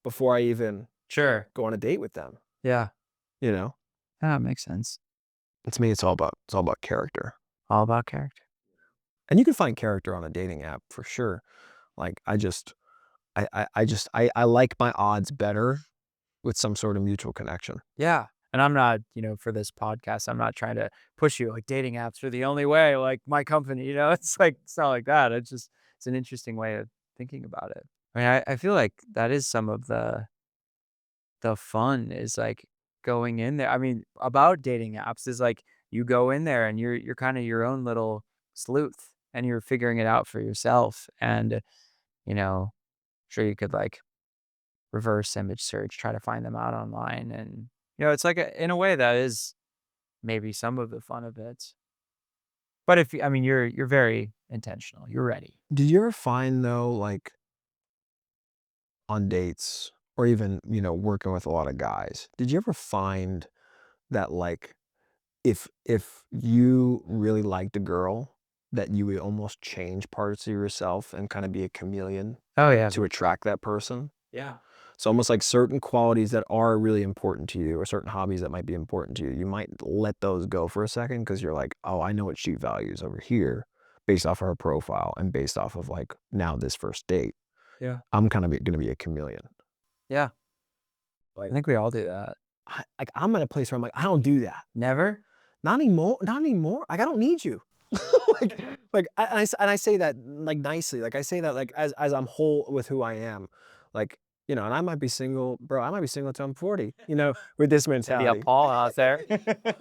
before I even Sure. go on a date with them. Yeah. You know, That makes sense. to me, it's all about character, All about character. and you can find character on a dating app for sure. Like I like my odds better with some sort of mutual connection. Yeah. And I'm not, for this podcast, I'm not trying to push you like dating apps are the only way, like my company, it's like, it's not like that. It's an interesting way of thinking about it. I mean, I feel like that is some of the fun is like going in there. I mean, about dating apps is like you go in there and you're kind of your own little sleuth and you're figuring it out for yourself. And, you know, sure you could like reverse image search, try to find them out online. And, it's like in a way that is maybe some of the fun of it. But I mean, you're very intentional. You're ready. Did you ever find though, like on dates or even, working with a lot of guys, did you ever find that like if you really liked a girl, that you would almost change parts of yourself and kind of be a chameleon Oh yeah. to attract that person? Yeah. It's almost like certain qualities that are really important to you or certain hobbies that might be important to you, you might let those go for a second because you're like, oh, I know what she values over here based off of her profile and based off of like now this first date. Yeah. I'm kind of going to be a chameleon. Yeah. I Like, think we all do that. I'm at a place where I'm like, I don't do that. Never? Not anymore. Not anymore. Like, I don't need you. like, and I say that like nicely. Like I say that like as I'm whole with who I am. Like, and I might be single, bro. I might be single until I'm 40. With this Maybe a mentality, Paul out there.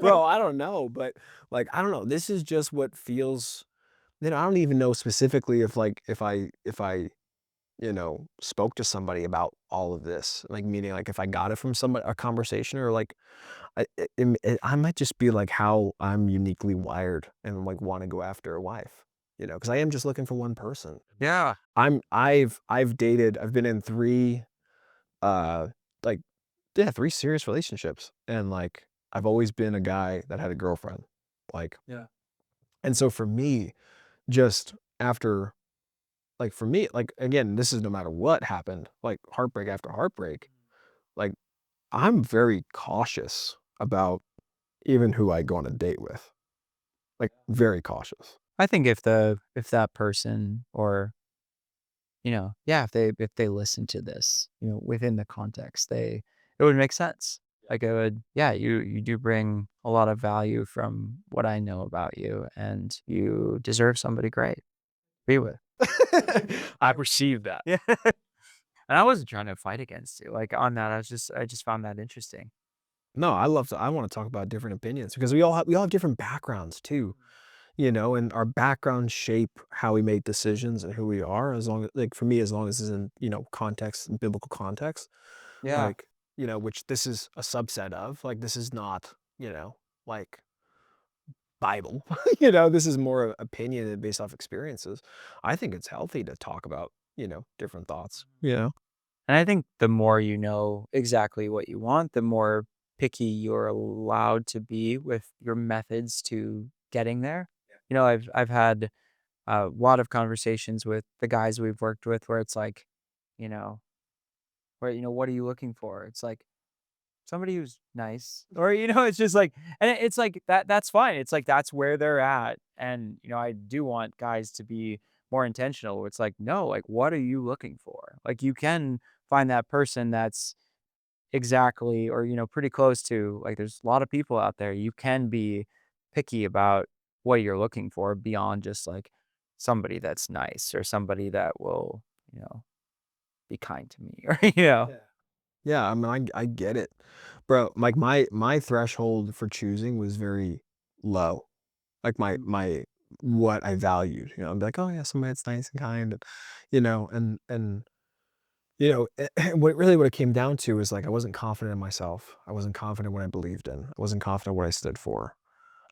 bro. I don't know, but like I don't know. This is just what feels. I don't even know specifically if I spoke to somebody about all of this. Like meaning like if I got it from somebody, a conversation, or like I might just be like how I'm uniquely wired and like want to go after a wife, because I am just looking for one person. Yeah. I've been in three, uh, like, yeah, three serious relationships. And like, I've always been a guy that had a girlfriend. Like, Yeah. and so for me, just after, like, for me, like, again, this is no matter what happened, like heartbreak after heartbreak, like, I'm very cautious about even who I go on a date with, like, very cautious. I think if that person or, yeah, if they listen to this, within the context, it would make sense. Like it would, yeah, you do bring a lot of value from what I know about you and you deserve somebody great to be with. I perceive that. Yeah. And I wasn't trying to fight against you. Like on that, I just found that interesting. No, I wanna talk about different opinions because we all have different backgrounds too, and our backgrounds shape how we make decisions and who we are as long as like, for me, as long as it's in, context, biblical context, Yeah. like, which this is a subset of, like, this is not, like, Bible, this is more opinion and based off experiences. I think it's healthy to talk about, different thoughts, And I think the more you know exactly what you want, the more picky you're allowed to be with your methods to getting there. I've had a lot of conversations with the guys we've worked with where it's like, you know, what are you looking for? It's like somebody who's nice, or it's just like, and it's like that's fine. It's like that's where they're at, and I do want guys to be more intentional. Where it's like, no, like what are you looking for? Like you can find that person that's exactly or pretty close to like there's a lot of people out there. You can be picky about what you're looking for beyond just like somebody that's nice or somebody that will, be kind to me, or, you know? Yeah. Yeah, I mean, I get it. Bro, like, my threshold for choosing was very low. Like, my what I valued, I'd be like, "Oh, yeah, somebody that's nice and kind," and, what it came down to is, like, I wasn't confident in myself. I wasn't confident in what I believed in. I wasn't confident in what I stood for.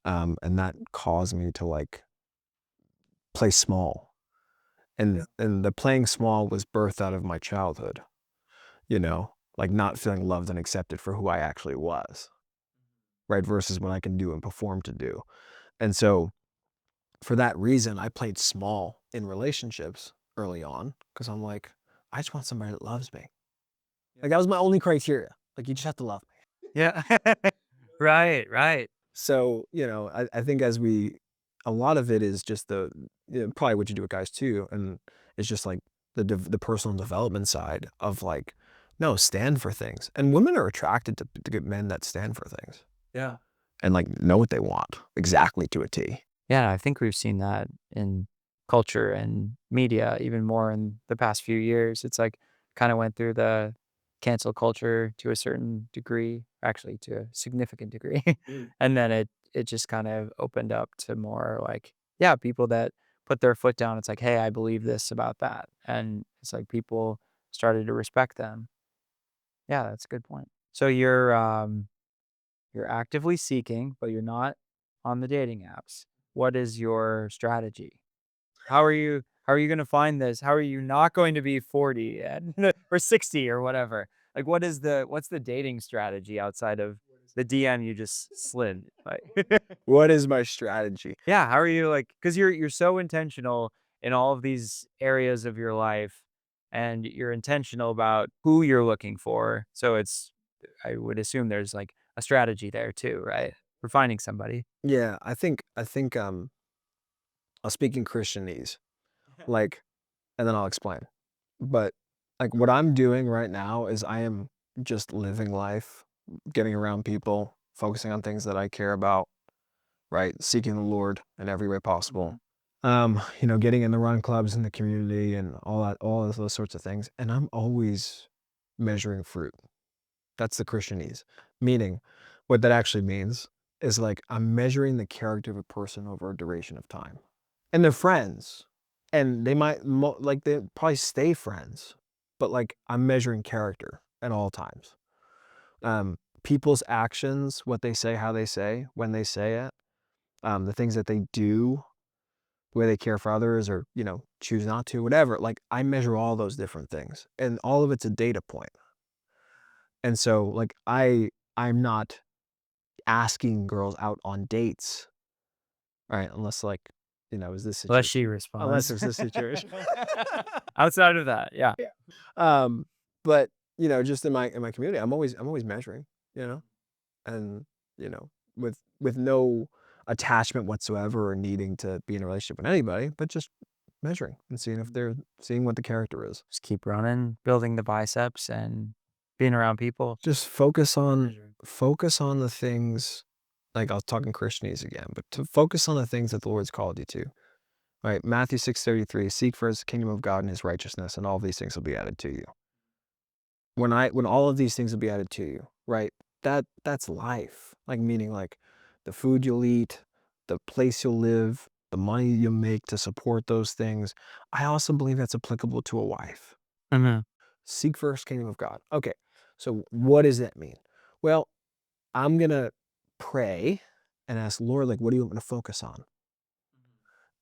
And that caused me to, like, play small. And the playing small was birthed out of my childhood, like, not feeling loved and accepted for who I actually was, right, versus what I can do and perform to do. And so, for that reason, I played small in relationships early on because 'cause I'm like, "I just want somebody that loves me." Like, that was my only criteria. Like, you just have to love me. Yeah. Right, right. So, I think a lot of it is just probably what you do with guys too, and it's just like the personal development side of like, no, stand for things. And women are attracted to good men that stand for things Yeah. and like know what they want exactly to a T. Yeah, I think we've seen that in culture and media even more in the past few years. It's like kind of went through the cancel culture to a certain degree, actually to a significant degree. Mm. And then it just kind of opened up to more like, yeah, people that put their foot down. It's like, hey, I believe this about that. And it's like people started to respect them. Yeah, that's a good point. So you're actively seeking, but you're not on the dating apps. What is your strategy? How are you gonna find this? How are you not going to be 40 and or 60 or whatever? Like, what's the dating strategy outside of the DM you just slid? Like, What is my strategy? yeah, how are you like? Because you're so intentional in all of these areas of your life, and you're intentional about who you're looking for. So I would assume there's like a strategy there too, right? For finding somebody. Yeah, I think I'll speak in Christianese, like, and then I'll explain. But like what I'm doing right now is I am just living life, getting around people, focusing on things that I care about, right? Seeking the Lord in every way possible. Mhm. Getting in the run clubs in the community and all of those sorts of things. And I'm always measuring fruit. That's the Christianese. Meaning, what that actually means is like I'm measuring the character of a person over a duration of time. And they're friends. And they probably stay friends. But like I'm measuring character at all times. People's actions, what they say, how they say, when they say it, the things that they do, the way they care for others or, choose not to, whatever. Like I measure all those different things. And all of it's a data point. And so like I'm not asking girls out on dates, right? Unless like, is this Unless she situation. Unless responds. it's this situation. Outside of that, yeah. Yeah. Um, but just in my community, I'm always measuring, you know, and with no attachment whatsoever or needing to be in a relationship with anybody, but just measuring and seeing what the character is. Just keep running, building the biceps and being around people. Just focus on Measuring. focus on the things like I'll talk in Christianese again, but to focus on the things that the Lord's called you to. Right? Matthew 6:33, seek first the kingdom of God and his righteousness, and all these things will be added to you. When all of these things will be added to you, right? That's life. Like meaning like the food you'll eat, the place you'll live, the money you'll make to support those things. I also believe that's applicable to a wife. Mhm. Seek first kingdom of God. Okay. So what does that mean? Well, I'm gonna pray and ask Lord, like, what do you want me to focus on?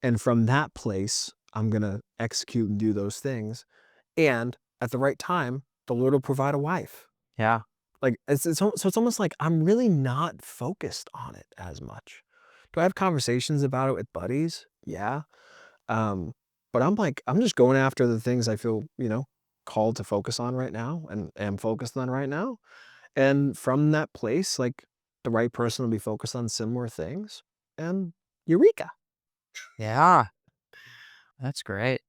And from that place, I'm gonna execute and do those things. And at the right time, the Lord will provide a wife. Yeah. Like so it's almost like I'm really not focused on it as much. Do I have conversations about it with buddies? Yeah. Um, but I'm just going after the things I feel, called to focus on right now and am focused on right now. And from that place, like the right person will be focused on similar things. And eureka. Yeah. That's great.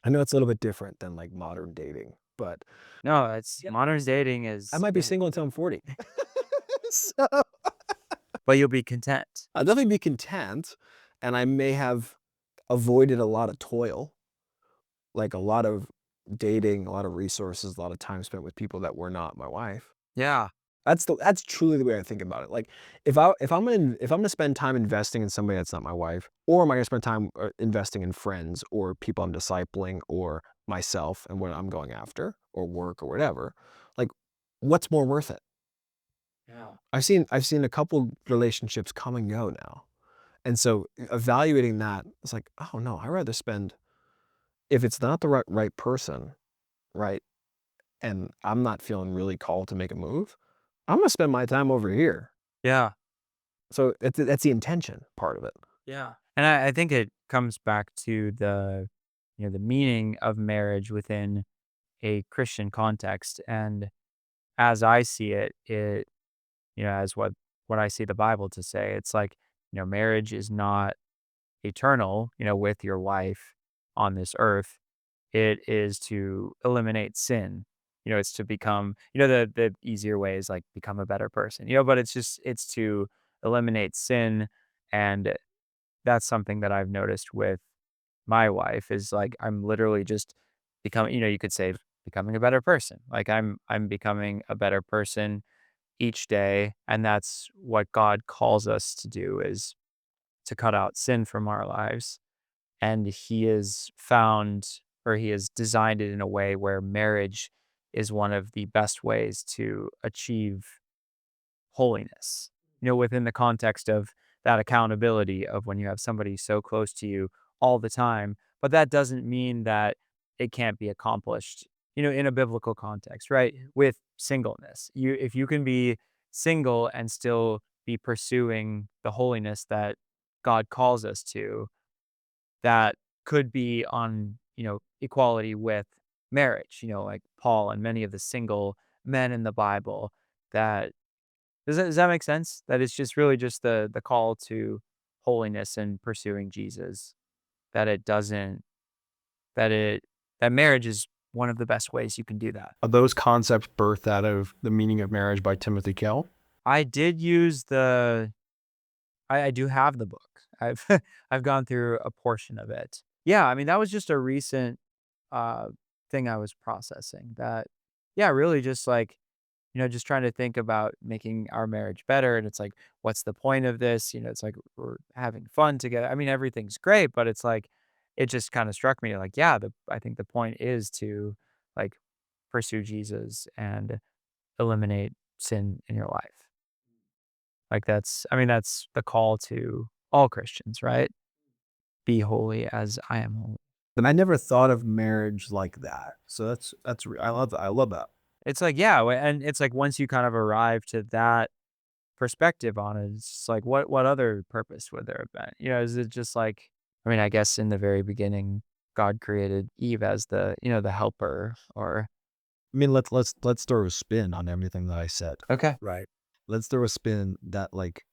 I know it's a little bit different than like modern dating, but No, it's yep. modern dating I is might be yeah. single until I'm 40. So But you'll be content. I'll definitely be content and I may have avoided a lot of toil, like a lot of dating, a lot of resources, a lot of time spent with people that were not my wife. Yeah. That's truly the way I think about it. Like, if I'm gonna spend time investing in somebody that's not my wife, or am I gonna spend time, investing in friends or people I'm discipling or myself and what I'm going after or work or whatever, like, what's more worth it? Yeah. I've seen a couple relationships come and go now, and so evaluating that, it's like, "Oh, no, I'd rather spend" if it's not the right person, right, and I'm not feeling really called to make a move, I'm gonna spend my time over here. Yeah. So that's the intention part of it. Yeah. And I think it comes back to the meaning of marriage within a Christian context. And as I see it, as what I see the Bible to say, it's like, marriage is not eternal, with your wife on this earth. It is to eliminate sin. It's to become, the easier way is like become a better person, but it's to eliminate sin. And that's something that I've noticed with my wife is like I'm literally just becoming, you could say becoming a better person. Like I'm becoming a better person each day, and that's what God calls us to do is to cut out sin from our lives. And he is found or he has designed it in a way where marriage is one of the best ways to achieve holiness, within the context of that accountability of when you have somebody so close to you all the time. But that doesn't mean that it can't be accomplished, in a biblical context, right? With singleness. If you can be single and still be pursuing the holiness that God calls us to, that could be on, equality with marriage, like Paul and many of the single men in the Bible that does that make sense? That it's just really just the call to holiness and pursuing Jesus. That it doesn't that it that marriage is one of the best ways you can do that. Are those concepts birthed out of The Meaning of Marriage by Timothy Kell? I did use I do have the book. I've I've gone through a portion of it. Yeah, I mean, that was just a recent, uh, thing I was processing that yeah, really just like, just trying to think about making our marriage better, and it's like, what's the point of this? It's like we're having fun together. I mean, everything's great, but it's like it just kinda struck me like, yeah, the I think the point is to, like, pursue Jesus and eliminate sin in your life. Like, that's the call to all Christians, right? Be holy as I am holy. And I never thought of marriage like that. So I love that. I love that. It's like, yeah, and it's like once you kind of arrive to that perspective on it, it's just like, what other purpose would there have been? Is it just like, I mean, I guess in the very beginning, God created Eve as the helper or I mean, let's throw a spin on everything that I said. okay. Right. Let's throw a spin that like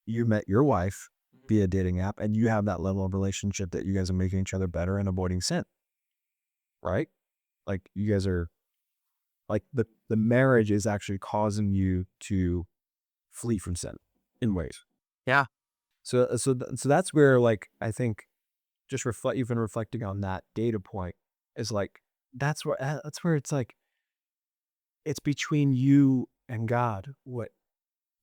you met your wife via dating app and you have that level of relationship that you guys are making each other better and avoiding sin, right? Like you guys are like the marriage is actually causing you to flee from sin in ways. Yeah. So that's where like I think just even reflecting on that data point is like that's where it's like it's between you and God what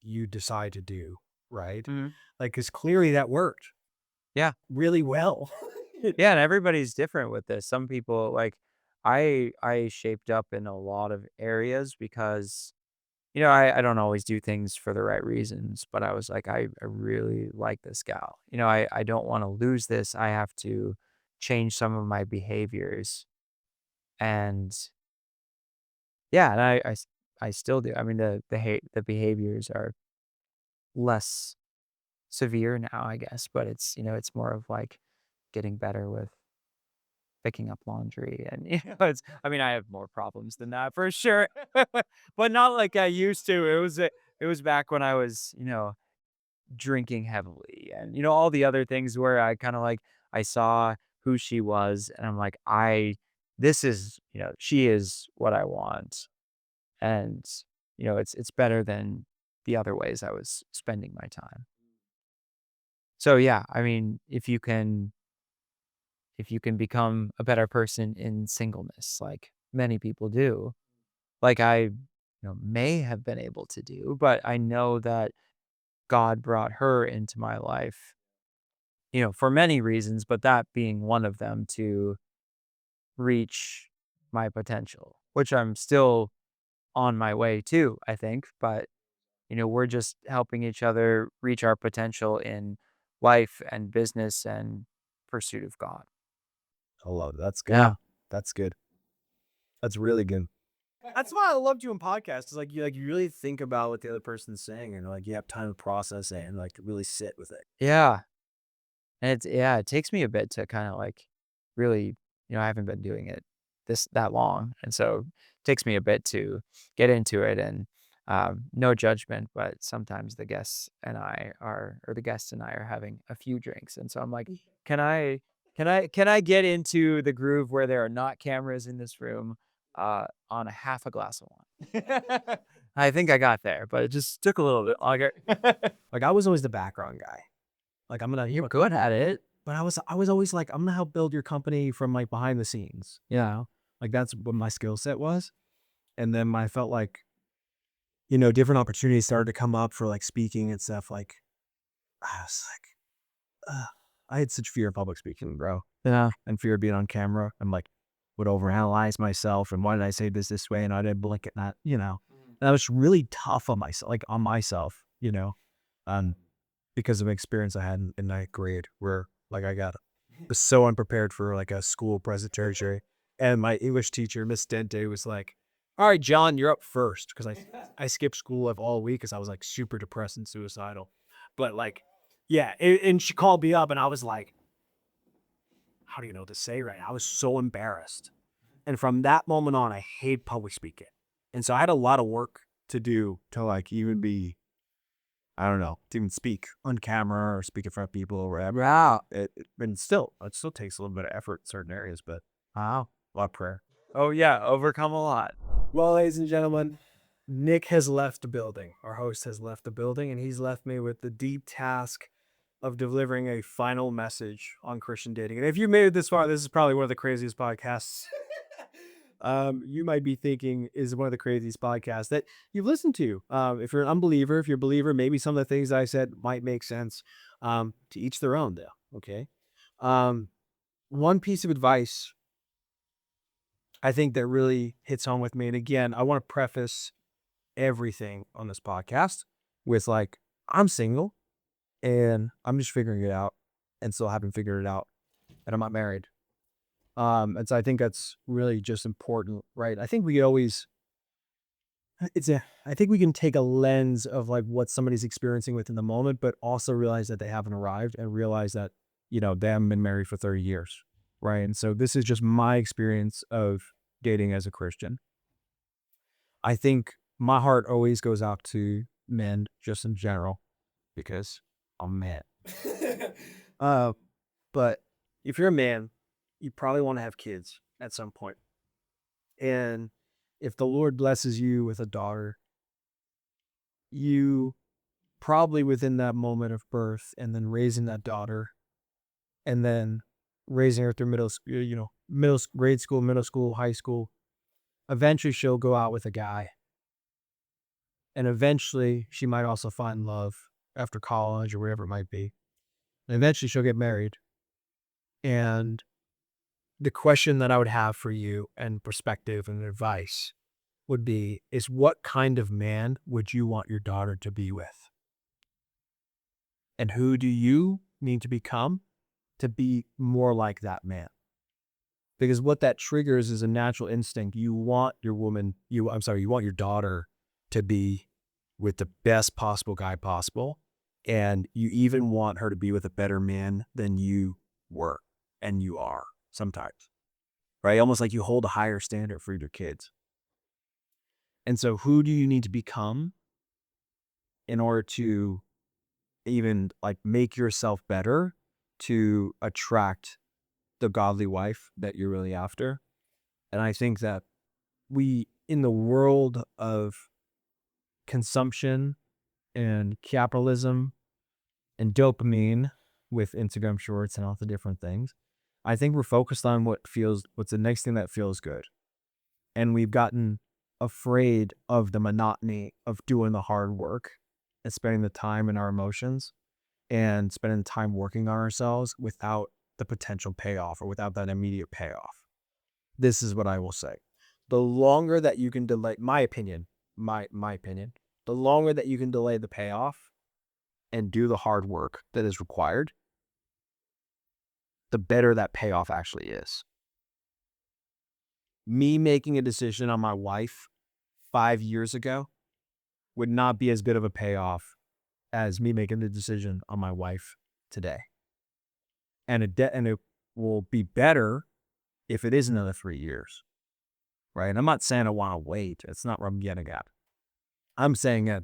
you decide to do, right? Mhm. Like, because clearly that worked Yeah. really well. Yeah. And everybody's different with this. Some people like I shaped up in a lot of areas because I don't always do things for the right reasons, but I was like, I really like this gal. I don't want to lose this. I have to change some of my behaviors. And yeah, and I still do. I mean, the behaviors are less severe now, I guess, but it's more of like getting better with picking up laundry and it's I mean, I have more problems than that for sure. But not like I used to. It was back when I was, drinking heavily and, all the other things where I kinda like I saw who she was and I'm like, "I this is, she is what I want." And, it's better than the other ways I was spending my time. So, yeah, I mean, if you can if you can become a better person in singleness, like many people do, like I may have been able to do, but I know that God brought her into my life, for many reasons, but that being one of them to reach my potential, which I'm still on my way to, I think. But, we're just helping each other reach our potential in life and business and pursuit of God. I love it. That's good. Yeah. That's good. That's really good. That's why I love doing podcasts. Is like you really think about what the other person's saying, and like you have time to process it and like really sit with it. Yeah. And it takes me a bit to kind of like really, I haven't been doing it that long. And so it takes me a bit to get into it and no judgment, but sometimes the guests and I are having a few drinks. And so I'm like, can I, can I get into the groove where there are not cameras in this room on a half a glass of wine? I think I got there, but it just took a little bit longer. Like I was always the background guy. Like I'm gonna You're good at it. But I was always like, I'm gonna help build your company from like behind the scenes. Like that's what my skill set was. And then I felt like, different opportunities started to come up for like speaking and stuff. Like I was like, I had such fear of public speaking, bro, Yeah. and fear of being on camera. And like would overanalyze myself and why did I say this way and I didn't blink at that. And I was really tough on myself, like on myself, um, because of an experience I had in ninth grade where like was so unprepared for like a school presentation. And my English teacher, Miss Dente, was like, all right, John, you're up first. Because I skipped school of all week because I was like super depressed and suicidal. But like, yeah. And she called me up and I was like, how do you know what to say right now? I was so embarrassed. And from that moment on, I hate public speaking. And so I had a lot of work to do to like even be, I don't know, to even speak on camera or speak in front of people or whatever. Wow. It still takes a little bit of effort in certain areas, but Wow. a lot of prayer. Oh, yeah, overcome a lot. Well, ladies and gentlemen, Nick has left the building. Our host has left the building, and he's left me with the deep task of delivering a final message on Christian dating. And if you made it this far, this is probably one of the craziest podcasts you might be thinking is one of the craziest podcasts that you've listened to. If you're an unbeliever, if you're a believer, maybe some of the things I said might make sense. To each their own, though. Okay. One piece of advice I think that really hits home with me, and again, I want to preface everything on this podcast with like, I'm single and I'm just figuring it out and still haven't figured it out, and I'm not married. And so I think that's really just important, right? I think we can take a lens of like what somebody's experiencing within the moment, but also realize that they haven't arrived and realize that, they haven't been married for 30 years. Right. And so this is just my experience of dating as a Christian. I think my heart always goes out to men just in general because I'm a man. uh, but if you're a man, you probably want to have kids at some point. And if the Lord blesses you with a daughter, you probably within that moment of birth and then raising that daughter and then raising her through grade school, middle school, high school, eventually she'll go out with a guy. And eventually she might also find love after college or wherever it might be. And eventually she'll get married. And the question that I would have for you and perspective and advice would be, is what kind of man would you want your daughter to be with? And who do you need to become to be more like that man? Because what that triggers is a natural instinct. You want your you want your daughter to be with the best possible guy possible. And you even want her to be with a better man than you were and you are sometimes, right? Almost like you hold a higher standard for your kids. And so who do you need to become in order to even like make yourself better to attract the godly wife that you're really after? And I think that in the world of consumption and capitalism and dopamine with Instagram shorts and all the different things, I think we're focused on what's the next thing that feels good. And we've gotten afraid of the monotony of doing the hard work and spending the time in our emotions and spending time working on ourselves without the potential payoff or without that immediate payoff. This is what I will say. The longer that you can delay, my opinion, the longer that you can delay the payoff and do the hard work that is required, the better that payoff actually is. Me making a decision on my wife 5 years ago would not be as good of a payoff as me making the decision on my wife today. And it will be better if it is another 3 years, right? I'm not saying I want to wait. It's not what I'm getting at. I'm saying that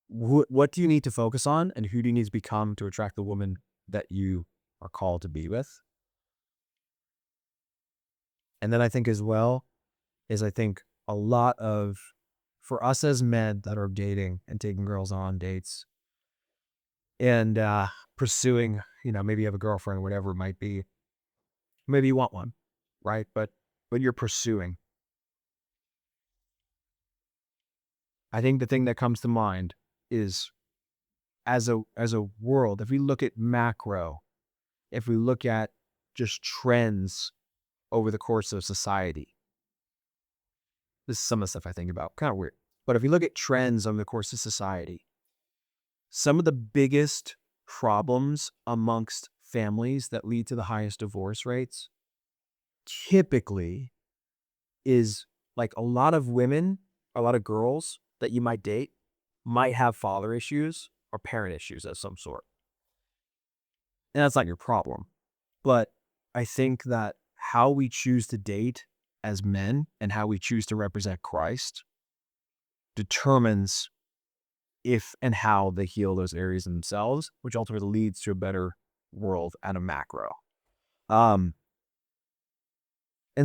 what do you need to focus on and who do you need to become to attract the woman that you are called to be with? And then I think as well is I think a lot of, for us as men that are dating and taking girls on dates and pursuing, maybe you have a girlfriend or whatever it might be. Maybe you want one, right? But you're pursuing. I think the thing that comes to mind is as a world, if we look at macro, if we look at just trends over the course of society, this is some of the stuff I think about, kind of weird. But if you look at trends over the course of society, some of the biggest problems amongst families that lead to the highest divorce rates typically is like a lot of women, a lot of girls that you might date might have father issues or parent issues of some sort. And that's not your problem. But I think that how we choose to date as men and how we choose to represent Christ determines if and how they heal those areas in themselves, which ultimately leads to a better world at a macro. And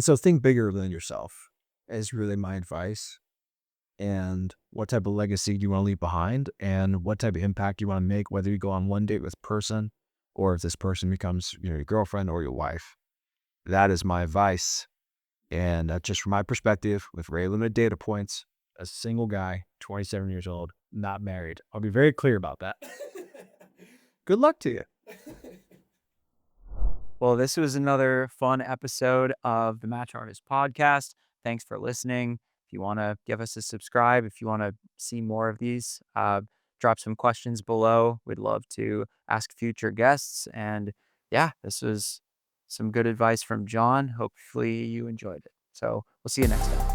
so think bigger than yourself is really my advice. And what type of legacy do you want to leave behind and what type of impact you want to make, whether you go on one date with a person or if this person becomes your girlfriend or your wife. That is my advice. And that's just from my perspective with very limited data points, a single guy, 27 years old, not married. I'll be very clear about that. Good luck to you. Well, this was another fun episode of the Match Artist podcast. Thanks for listening. If you want to give us a subscribe, if you want to see more of these, drop some questions below. We'd love to ask future guests. And yeah, this was some good advice from John. Hopefully you enjoyed it. So we'll see you next time.